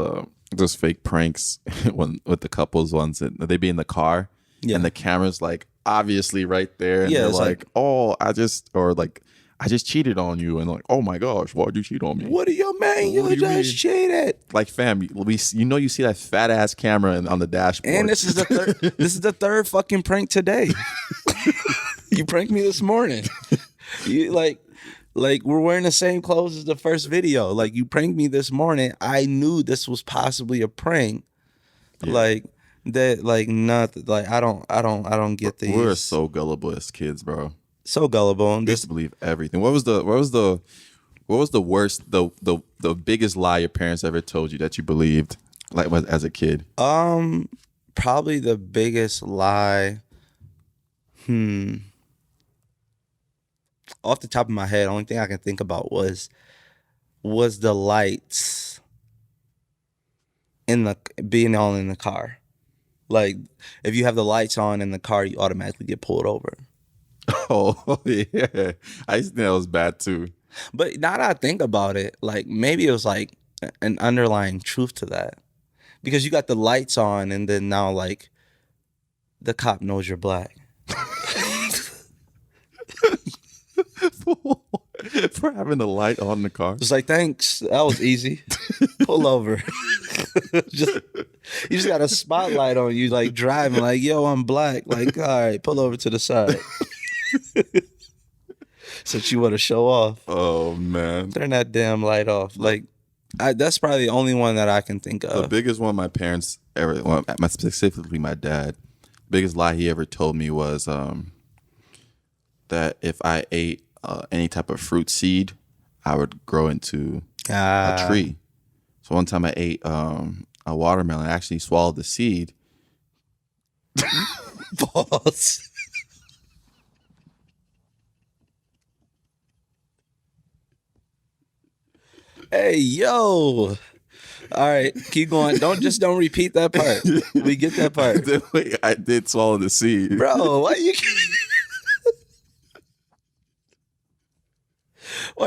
fake pranks with the couples ones? They be in the car, and the camera's like obviously right there, and they're like, "Oh, I just cheated on you," and like, "Oh my gosh, why'd you cheat on me? What do you mean? You just cheated?" Like, fam, you see that fat ass camera on the dashboard. And this is the third fucking prank today. You pranked me this morning. You like we're wearing the same clothes as the first video. Like, you pranked me this morning. I knew this was possibly a prank. Yeah. Like that. Like nothing. Like I don't get these. We're so gullible as kids, bro. So gullible. We used to believe everything. What was the worst, the biggest lie your parents ever told you that you believed, like as a kid? Probably the biggest lie. Off the top of my head, only thing I can think about was the lights being on in the car. Like, if you have the lights on in the car, you automatically get pulled over. Oh, yeah. I used to think that was bad too. But now that I think about it, like maybe it was like an underlying truth to that. Because you got the lights on, and then now like the cop knows you're black. For having the light on in the car. It's like, thanks. That was easy. Pull over. You just got a spotlight on you, like driving, like, yo, I'm black. Like, all right, pull over to the side. Since you want to show off. Oh, man. Turn that damn light off. Like, that's probably the only one that I can think of. The biggest one my parents ever, specifically my dad, biggest lie he ever told me was that if I ate any type of fruit seed, I would grow into a tree. So one time I ate a watermelon. I actually swallowed the seed. Balls. Hey, yo. All right, keep going. Don't repeat that part. We get that part. Wait, I did swallow the seed. Bro, why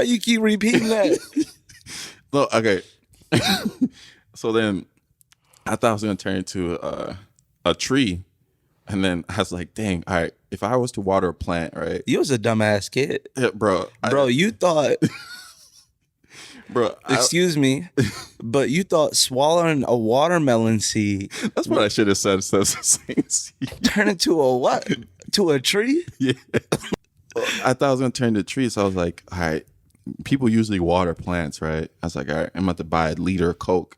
you keep repeating that? Look, okay. So then I thought I was going to turn into a tree. And then I was like, dang, all right, if I was to water a plant, right? You was a dumbass kid. Yeah, bro. You thought... Bro, excuse me, but you thought swallowing a watermelon seed... That's what I should have said instead of saying seed. Turn into a what? To a tree? Yeah. I thought I was going to turn into a tree, so I was like, all right, people usually water plants, right? I was like, all right, I'm about to buy a liter of Coke.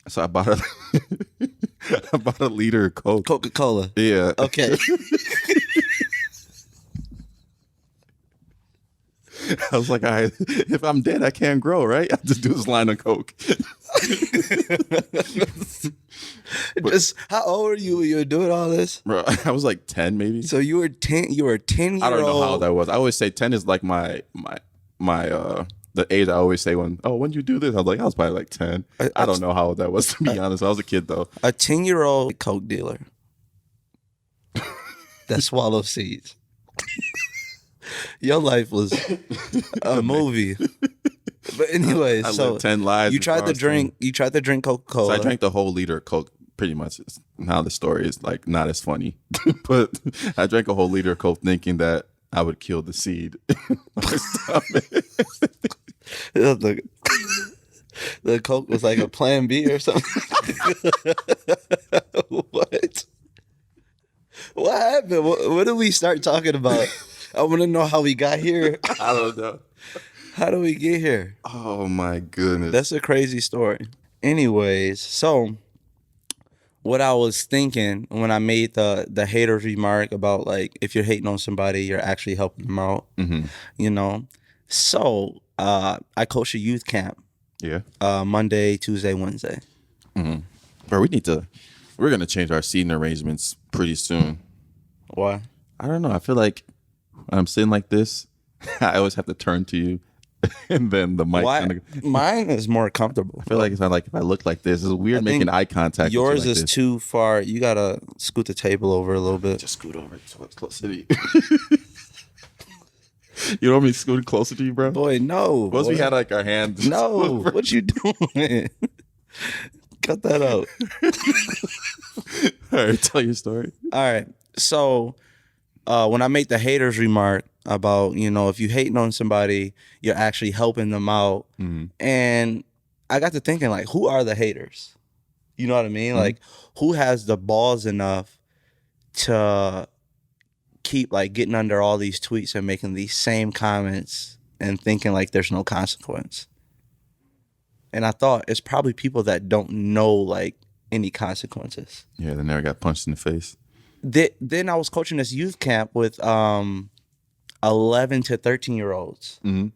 So I bought a liter of Coke. Coca-Cola. Yeah. Okay. I was like, all right, if I'm dead, I can't grow, right? I'll just do this line of Coke. Just how old were you when you were doing all this? Bro, I was like 10 maybe. So you were 10-year-old. I don't know how that was. I always say 10 is like my the age I always say when you do this? I was like, I was probably like 10. I don't know how old that was, to be honest. I was a kid though. A 10-year-old Coke dealer that swallows seeds. Your life was a movie. But anyways, I so lived 10 lives. you tried to drink. You tried to drink Coca-Cola. So I drank the whole liter of Coke. Pretty much. Now the story is like not as funny, but I drank a whole liter of Coke thinking that I would kill the seed in my stomach. The Coke was like a Plan B or something. What? What happened? What did we start talking about? I want to know how we got here. I don't know. How do we get here? Oh my goodness. That's a crazy story. Anyways, so what I was thinking when I made the haters remark about like if you're hating on somebody, you're actually helping them out. Mm-hmm. You know? So I coach a youth camp. Yeah. Monday, Tuesday, Wednesday. Mm-hmm. Bro, we're gonna change our seating arrangements pretty soon. Why? I don't know. I feel like when I'm sitting like this, I always have to turn to you, and then the mic. Why? Mine is more comfortable. I feel like it's not like if I look like this, it's weird making eye contact. Yours with you like is this. too far. You gotta scoot the table over a little bit. Just scoot over so it's close to me. You don't want me to scoot closer to you, bro? Boy, no. Once we had like our hands. No. What you doing? Cut that out. All right, tell your story. All right. So when I make the haters remark about, you know, if you hating on somebody, you're actually helping them out. Mm-hmm. And I got to thinking, like, who are the haters? You know what I mean? Mm-hmm. Like, who has the balls enough to keep, like, getting under all these tweets and making these same comments and thinking, like, there's no consequence? And I thought it's probably people that don't know, like, any consequences. Yeah, they never got punched in the face. Then I was coaching this youth camp with 11 to 13-year-olds. Mm-hmm.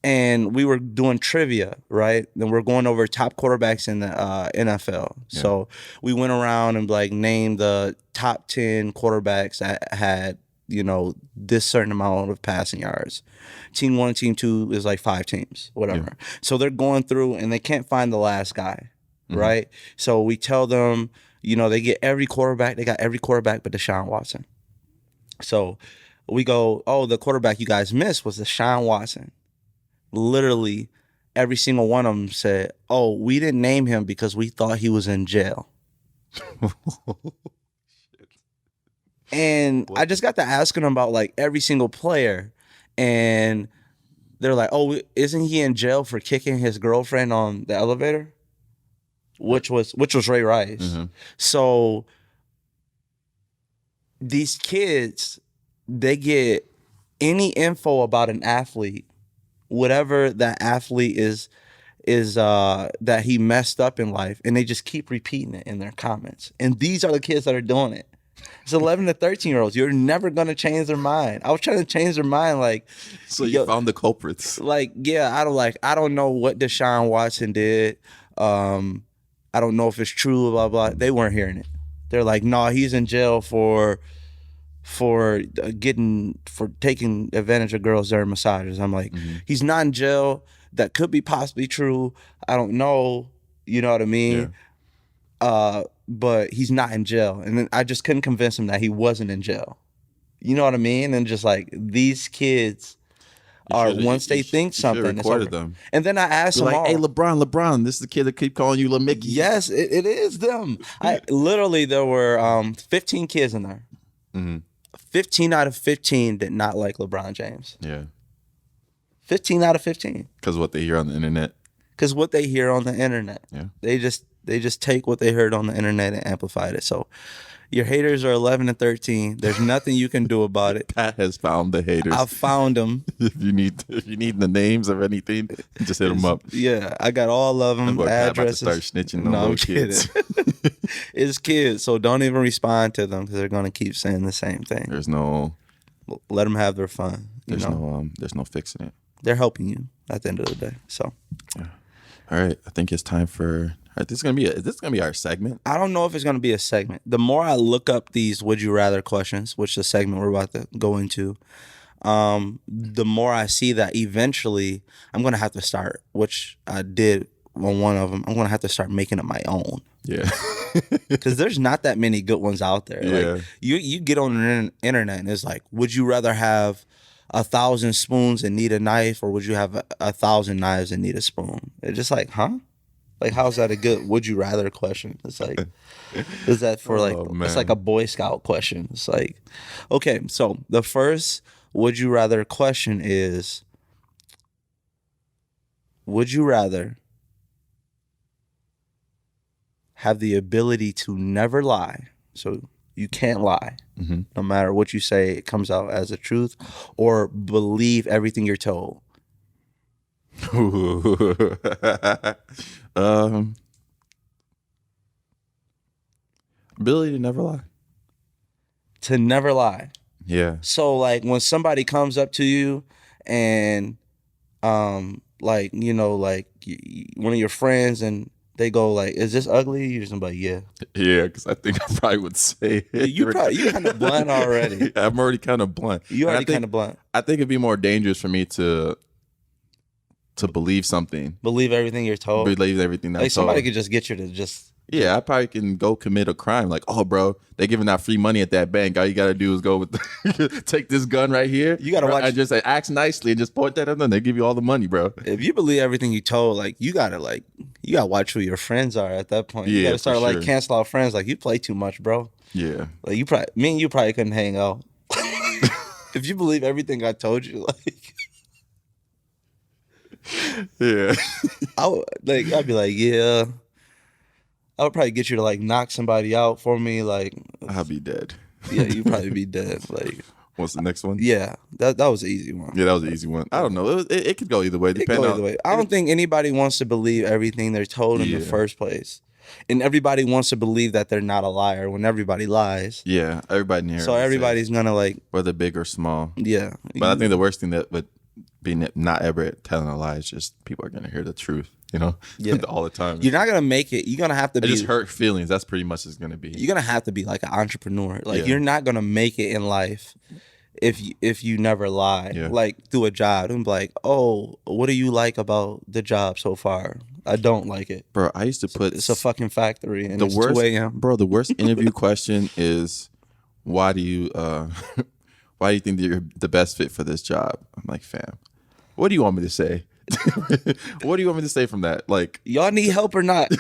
And we were doing trivia, right? And we're going over top quarterbacks in the NFL. Yeah. So we went around and like named the top 10 quarterbacks that had, you know, this certain amount of passing yards. Team 1 and team 2 is like 5 teams, whatever. Yeah. So they're going through and they can't find the last guy, right? So we tell them, you know, they get every quarterback. They got every quarterback but Deshaun Watson. So we go, oh, the quarterback you guys missed was Deshaun Watson. Literally every single one of them said, oh, we didn't name him because we thought he was in jail. And I just got to asking them about like every single player. And they're like, oh, isn't he in jail for kicking his girlfriend on the elevator? Which was Ray Rice. Mm-hmm. So these kids, they get any info about an athlete, whatever that athlete is that he messed up in life, and they just keep repeating it in their comments. And these are the kids that are doing it. It's 11 to 13-year-olds. You're never going to change their mind. I was trying to change their mind, like. So you found the culprits. Like, yeah, I don't know what Deshaun Watson did. I don't know if it's true, blah, blah. They weren't hearing it. They're like, no, he's in jail for taking advantage of girls during massages. I'm like, he's not in jail. That could be possibly true. I don't know. You know what I mean? Yeah. But he's not in jail. And then I just couldn't convince him that he wasn't in jail. You know what I mean? And just like these kids once they think something, it's over. Them. And then I asked them all, hey, LeBron, this is the kid that keep calling you Lil Mickey. Yes, it is them. Literally, there were 15 kids in there. Mm-hmm. 15 out of 15 did not like LeBron James. Yeah. 15 out of 15. Because what they hear on the internet. Because what they hear on the internet. Yeah. They just take what they heard on the internet and amplified it. So your haters are 11 and 13. There's nothing you can do about it. Pat has found the haters. I found them. If you need the names of anything, just hit them up. Yeah, I got all of them. Addresses. Pat about to start snitching on little kids. It's kids, so don't even respond to them because they're gonna keep saying the same thing. There's no. Let them have their fun. There's no fixing it. They're helping you at the end of the day. So. Yeah. All right, I think it's time for. Is this gonna be our segment? I don't know if it's gonna be a segment. The more I look up these "Would you rather" questions, which is the segment we're about to go into, the more I see that eventually I'm gonna have to start, which I did on one of them. I'm gonna have to start making it my own. Yeah, because there's not that many good ones out there. Yeah, like you get on the internet and it's like, would you rather have 1,000 spoons and need a knife, or would you have 1,000 knives and need a spoon? It's just like, huh? Like, how's that a good would you rather question? It's like, is that for like, it's like a Boy Scout question. It's like, okay, so the first would you rather question is, would you rather have the ability to never lie? So you can't lie. No matter what you say, it comes out as the truth, or believe everything you're told. Ability to never lie. To never lie. Yeah. So like when somebody comes up to you and like, you know, like one of your friends and they go like, "Is this ugly?" You're just like, "Yeah." Yeah, because I think I probably would say it. You kind of blunt already. I'm already kind of blunt. You already kind of blunt. I think it'd be more dangerous for me to believe something. Believe everything you're told. Believe everything that's like somebody told. could just get you to just. Yeah, I probably can go commit a crime. Like, oh, bro, they giving out free money at that bank. All you gotta do is go with take this gun right here. You gotta watch. I just say, act nicely and just point that at them. They give you all the money, bro. If you believe everything you told, like you gotta watch who your friends are at that point. You gotta start like cancel out friends. Like you play too much, bro. Yeah. Like me and you probably couldn't hang out. If you believe everything I told you, like. Yeah. I'd be like, yeah. I would probably get you to like knock somebody out for me. Like I'll be dead. Yeah, you'd probably be dead. Like what's the next one? Yeah, that was an easy one. Yeah, that was an easy one. I don't know. It could go either way. I don't think anybody wants to believe everything they're told in the first place. And everybody wants to believe that they're not a liar when everybody lies. Yeah, everybody in here. So everybody's gonna like whether big or small. Yeah. But I think the worst thing that would be not ever telling a lie is just people are gonna hear the truth. You know, all the time. You're not gonna make it. You're gonna have to. It just hurt feelings. That's pretty much it's gonna be. You're gonna have to be like an entrepreneur. Like you're not gonna make it in life if you never lie. Yeah. Like do a job and be like, oh, what do you like about the job so far? I don't like it, bro. I used to put it's a fucking factory and it's worst, 2 a.m. Bro, the worst interview question is why do you think that you're the best fit for this job? I'm like, fam, what do you want me to say? What do you want me to say from that? Like, y'all need help or not?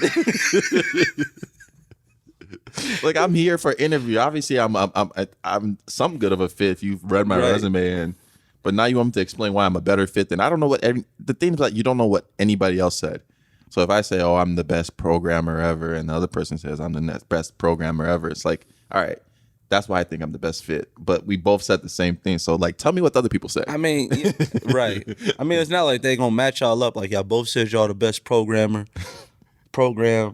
Like, I'm here for interview. Obviously, I'm some good of a fit if you've read my resume, but now you want me to explain why I'm a better fit than I don't know what the thing is, like, you don't know what anybody else said. So if I say, oh, I'm the best programmer ever, and the other person says I'm the best programmer ever, it's like, all right, that's why I think I'm the best fit. But we both said the same thing. So, like, tell me what the other people said. I mean, right. I mean, it's not like they gonna match y'all up. Like, y'all both said y'all the best program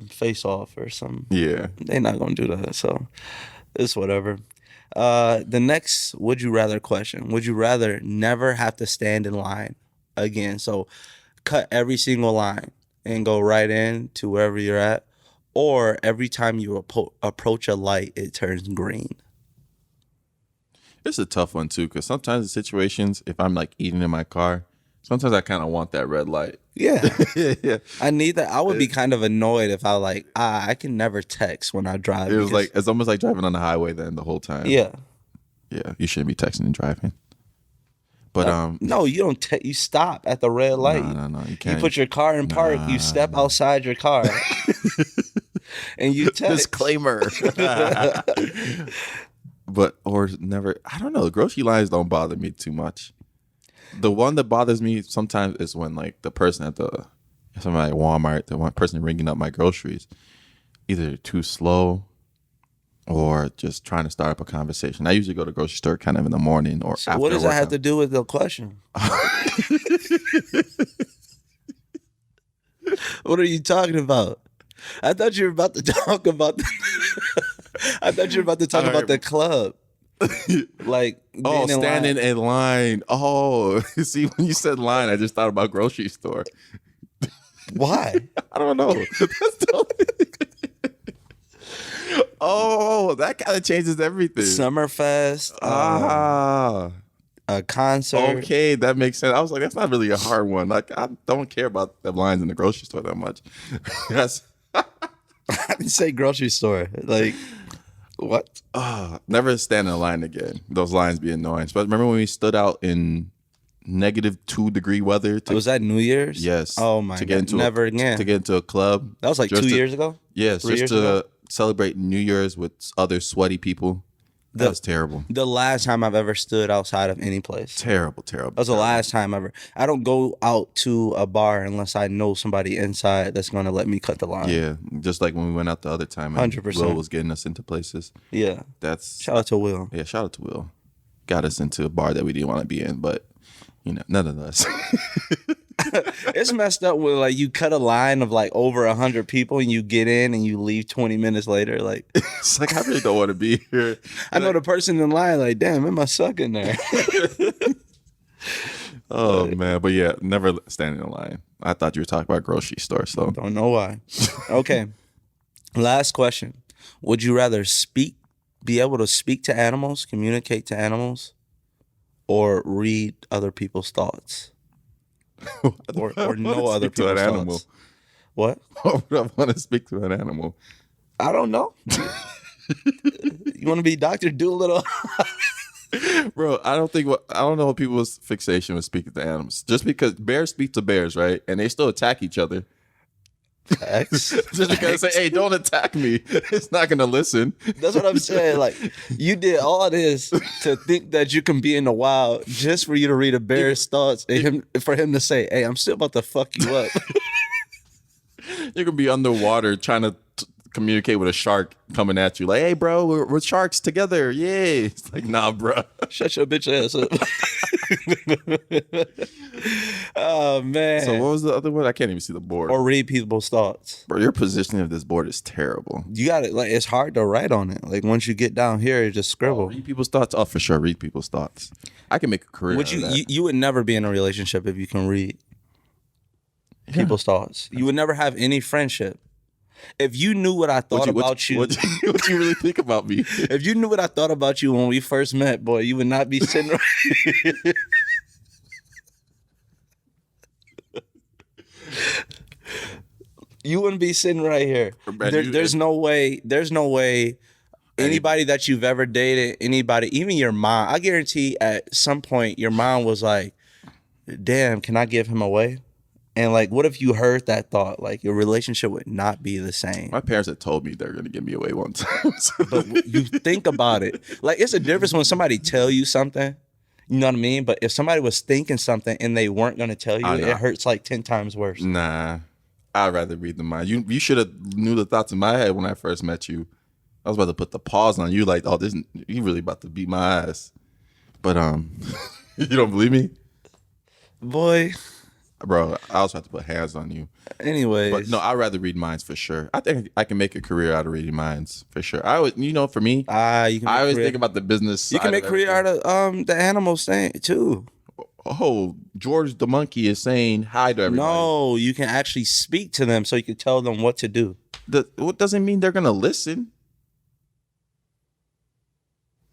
face off or something. Yeah. They're not gonna do that. So it's whatever. The next would you rather question. Would you rather never have to stand in line again? So cut every single line and go right in to wherever you're at. Or every time you approach a light, it turns green. It's a tough one, too, because sometimes the situations, if I'm, like, eating in my car, sometimes I kind of want that red light. Yeah. Yeah. I need that. I would be kind of annoyed if I like, I can never text when I drive. It was like, it's almost like driving on the highway then the whole time. Yeah. Yeah, you shouldn't be texting and driving. But no, you don't. You stop at the red light. No, you can't. You put your car in park. You step outside your car, and you text. Disclaimer. But or never. I don't know. The grocery lines don't bother me too much. The one that bothers me sometimes is when like the person at somebody at Walmart, the one person ringing up my groceries, either too slow or just trying to start up a conversation. I usually go to the grocery store kind of in the morning or after. What does that have to do with the question? What are you talking about? I thought you were about to talk about. I thought you were about to talk about the club. Like standing in line. Oh, see, when you said line, I just thought about grocery store. Why? I don't know. Oh, that kind of changes everything. Summerfest. A concert. Okay, that makes sense. I was like, that's not really a hard one. Like, I don't care about the lines in the grocery store that much. I didn't say grocery store. Like, What? Never stand in a line again. Those lines be annoying. But remember when we stood out in -2-degree weather? Was that New Year's? Yes. Oh my God. Never again. To get into a club. That was like 2 years ago? Yes. Just to celebrate New Year's with other sweaty people. That was terrible. The last time I've ever stood outside of any place. Terrible. That was the last time ever. I don't go out to a bar unless I know somebody inside that's going to let me cut the line. Yeah, just like when we went out the other time. 100%. Will was getting us into places. Yeah. Shout out to Will. Yeah, shout out to Will. Got us into a bar that we didn't want to be in, but, nonetheless. It's messed up when like you cut a line of like over 100 people and you get in and you leave 20 minutes later. Like it's like I really don't want to be here. I know the person in line like, damn, it must suck in there. Oh man, but yeah, never stand in a line. I thought you were talking about grocery stores, so don't know why. Okay, last question: would you rather be able to speak to animals, communicate to animals, or read other people's thoughts? or know other people's thoughts. What? Why would I want to speak to an animal? I don't know. You want to be Dr. Doolittle? Bro, I don't know what people's fixation with speaking to animals. Just because bears speak to bears, right? And they still attack each other. Just because say, hey, don't attack me. It's not gonna listen. That's what I'm saying. Like, you did all this to think that you can be in the wild just for you to read a bear's thoughts and for him to say, hey, I'm still about to fuck you up. You can be underwater trying to communicate with a shark coming at you like, hey bro, we're sharks together, yay. It's like, nah bro, shut your bitch ass up. Oh man. So what was the other one? I can't even see the board. Or read people's thoughts. Bro, your positioning of this board is terrible. You got it. Like, it's hard to write on it. Like, once you get down here, you just scribble. Read people's thoughts. Oh, for sure, read people's thoughts. I can make a career out of that. You would never be in a relationship if you can read people's thoughts. You would never have any friendship. If you knew what I thought about you. What you really think about me? If you knew what I thought about you when we first met, boy, you would not be sitting right. You wouldn't be sitting right here. There's no way anybody that you've ever dated, anybody, even your mom, I guarantee at some point your mom was like, damn, can I give him away? And like, what if you heard that thought? Like, your relationship would not be the same. My parents had told me they're going to give me away one time. But you think about it. Like, it's a difference when somebody tell you something. You know what I mean? But if somebody was thinking something and they weren't going to tell you, it hurts like 10 times worse. Nah, I'd rather read the mind. You should have knew the thoughts in my head when I first met you. I was about to put the pause on you like, oh, you really about to beat my ass. But you don't believe me? Boy. Bro, I also have to put hands on you. Anyways. But no, I'd rather read minds for sure. I think I can make a career out of reading minds for sure. I would, for me, I always think about the business. You can make a career out of the animals thing too. Oh, George the monkey is saying hi to everybody. No, you can actually speak to them so you can tell them what to do. What doesn't mean they're gonna listen?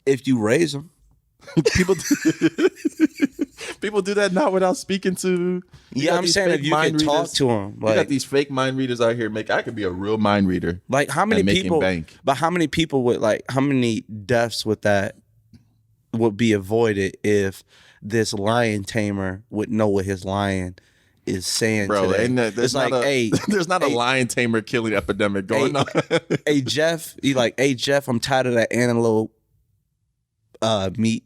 If you raise them. People do that not without speaking to. Yeah, I'm saying if you can talk to them. Like, you got these fake mind readers out here. I could be a real mind reader. Like, how many people? Bank. But how many people would how many deaths with that would be avoided if this lion tamer would know what his lion is saying? Bro, today? There's not a lion tamer killing epidemic going on. Hey Jeff, hey Jeff, I'm tired of that antelope meat.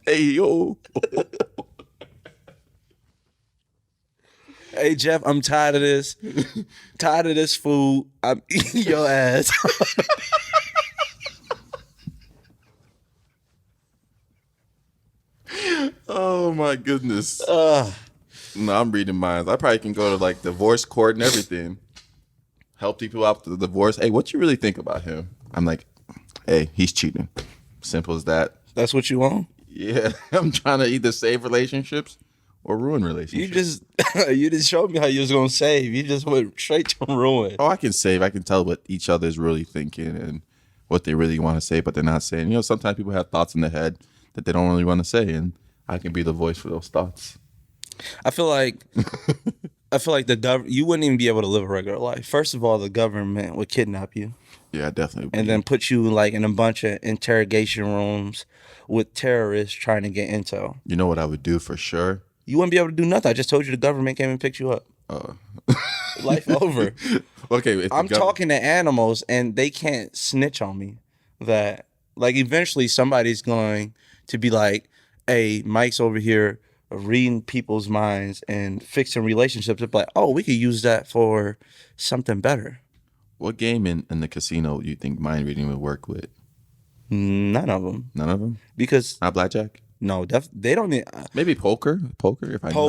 Hey yo. Hey Jeff, I'm tired of this. Tired of this food. I'm eating your ass. Oh my goodness. No, I'm reading minds. I probably can go to like divorce court and everything. Help people out with the divorce. Hey, what you really think about him? I'm like, hey, he's cheating. Simple as that. That's what you want? Yeah, I'm trying to either save relationships or ruin relationships. You just showed me how you was gonna save. You just went straight to ruin. Oh, I can save. I can tell what each other is really thinking and what they really want to say, but they're not saying. Sometimes people have thoughts in their head that they don't really want to say, and I can be the voice for those thoughts. I feel like I feel like you wouldn't even be able to live a regular life. First of all, the government would kidnap you. Yeah, definitely. And then put you like in a bunch of interrogation rooms with terrorists trying to get intel. You know what I would do for sure? You wouldn't be able to do nothing. I just told you the government came and picked you up. Life over. Okay, I'm talking to animals and they can't snitch on me. That like eventually somebody's going to be like, hey, Mike's over here reading people's minds and fixing relationships. It's like, oh, we could use that for something better. What game in the casino do you think mind reading would work with? None of them. None of them? Because not blackjack? No, they don't need... maybe poker? Poker? If I knew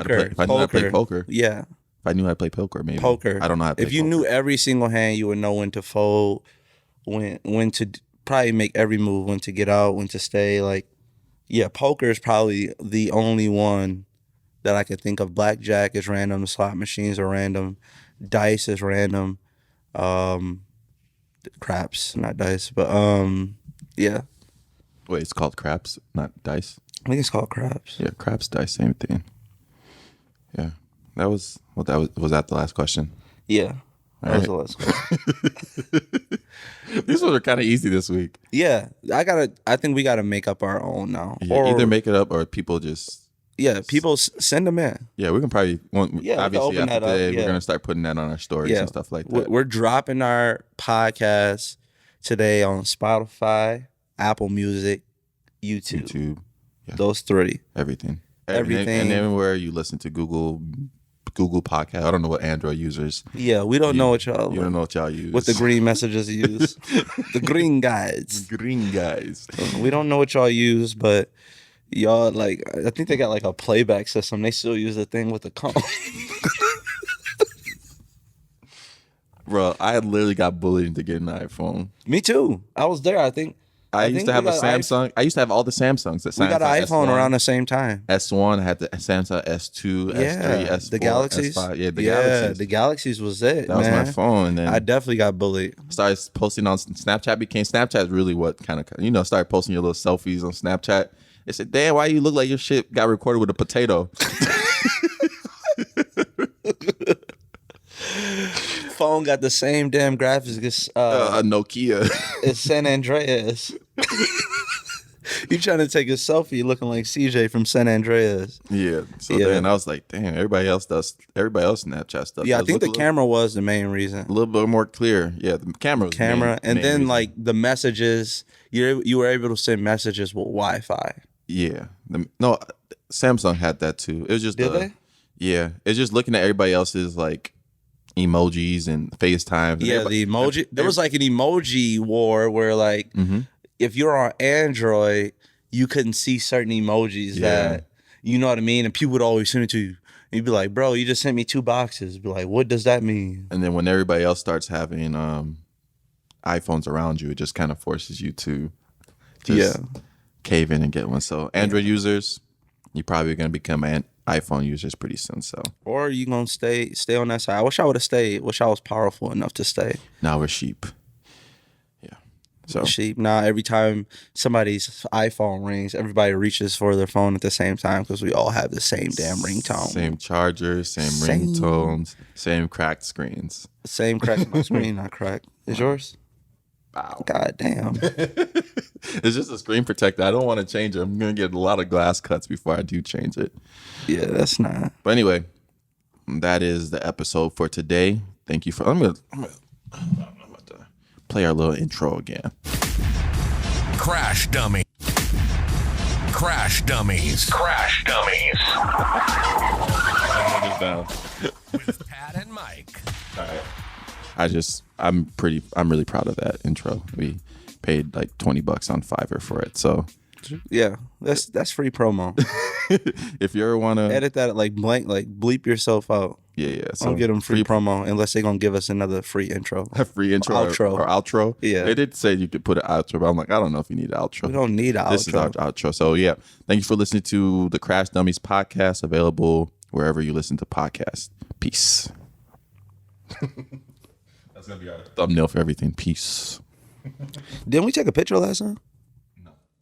how to play poker. Yeah. If I knew how to play poker, maybe. Poker. I don't know how to play If you knew every single hand, you would know when to fold, when to probably make every move, when to get out, when to stay. Like, yeah, poker is probably the only one that I could think of. Blackjack is random. Slot machines are random. Dice is random. Craps, not dice, but yeah. Wait, it's called craps, not dice? I think it's called craps. Yeah, craps, dice, same thing. Yeah. Was that the last question? Yeah. That was the last question. These ones are kind of easy this week. Yeah. I think we gotta make up our own now. Yeah, or either make it up or people just people send them in. Yeah, we can probably obviously after today we're gonna start putting that on our stories and stuff like that. We're dropping our podcast today on Spotify, Apple Music, YouTube. Yeah. Those 3. Everything. And everywhere you listen to Google Podcast. I don't know what Android users. Yeah, we don't know what y'all. You don't know what y'all use. What the green messages use. The green guys. Green guys. We don't know what y'all use, but y'all like. I think they got like a playback system. They still use the thing with the comb. Bro, I literally got bullied into getting an iPhone. Me too. I was there. I think I used to have a Samsung. I used to have all the Samsungs. We got an iPhone S1, around the same time. S1, I had the Samsung S2, S3, S4, the Galaxies. S5. Yeah, the Galaxies. The Galaxies was it. That was my phone. And then I definitely got bullied. Started posting on Snapchat. Snapchat is really what kind of started posting your little selfies on Snapchat. They said, "Damn, why you look like your shit got recorded with a potato?" Phone got the same damn graphics as a Nokia. It's San Andreas. You trying to take a selfie looking like CJ from San Andreas. Yeah. So then I was like, damn, everybody else Snapchat stuff. Yeah, I think the camera was the main reason. A little bit more clear. Yeah, the camera was and then like the messages, you were able to send messages with Wi-Fi. Yeah. Samsung had that too. It was just Did they? Yeah. It's just looking at everybody else's like emojis and FaceTime. Yeah, the emoji. There was like an emoji war where like if you're on Android, you couldn't see certain emojis that, you know what I mean? And people would always send it to you. And you'd be like, bro, you just sent me 2 boxes. Be like, what does that mean? And then when everybody else starts having iPhones around you, it just kind of forces you to just cave in and get one. So Android users, you're probably going to become iPhone users pretty soon. So, or you gonna stay on that side. I wish I would have stayed. Wish I was powerful enough to stay. Now we're sheep. Yeah. So sheep. Now every time somebody's iPhone rings, everybody reaches for their phone at the same time because we all have the same damn ringtone, same chargers, same ringtones, same cracked screens. Same cracked. My screen not cracked. Is yours? Wow. God damn. It's just a screen protector. I don't want to change it. I'm going to get a lot of glass cuts before I do change it. Yeah, that's not. But anyway, that is the episode for today. Thank you for... I'm about to play our little intro again. Crash Dummy. Crash Dummies. Crash Dummies. With Pat and Mike. All right. I'm really proud of that intro. We paid like $20 on Fiverr for it. So yeah, that's free promo. If you ever want to edit that, like blank, like bleep yourself out. Yeah. So I'll get them free promo unless they're gonna give us another free intro. A free intro or outro. Yeah, they did say you could put an outro, but I'm like, I don't know if you need an outro. We don't need an outro. This is our outro. So yeah, thank you for listening to the Crash Dummies podcast, available wherever you listen to podcasts. Peace. That's gonna be our thumbnail for everything. Peace. Didn't we take a picture last time?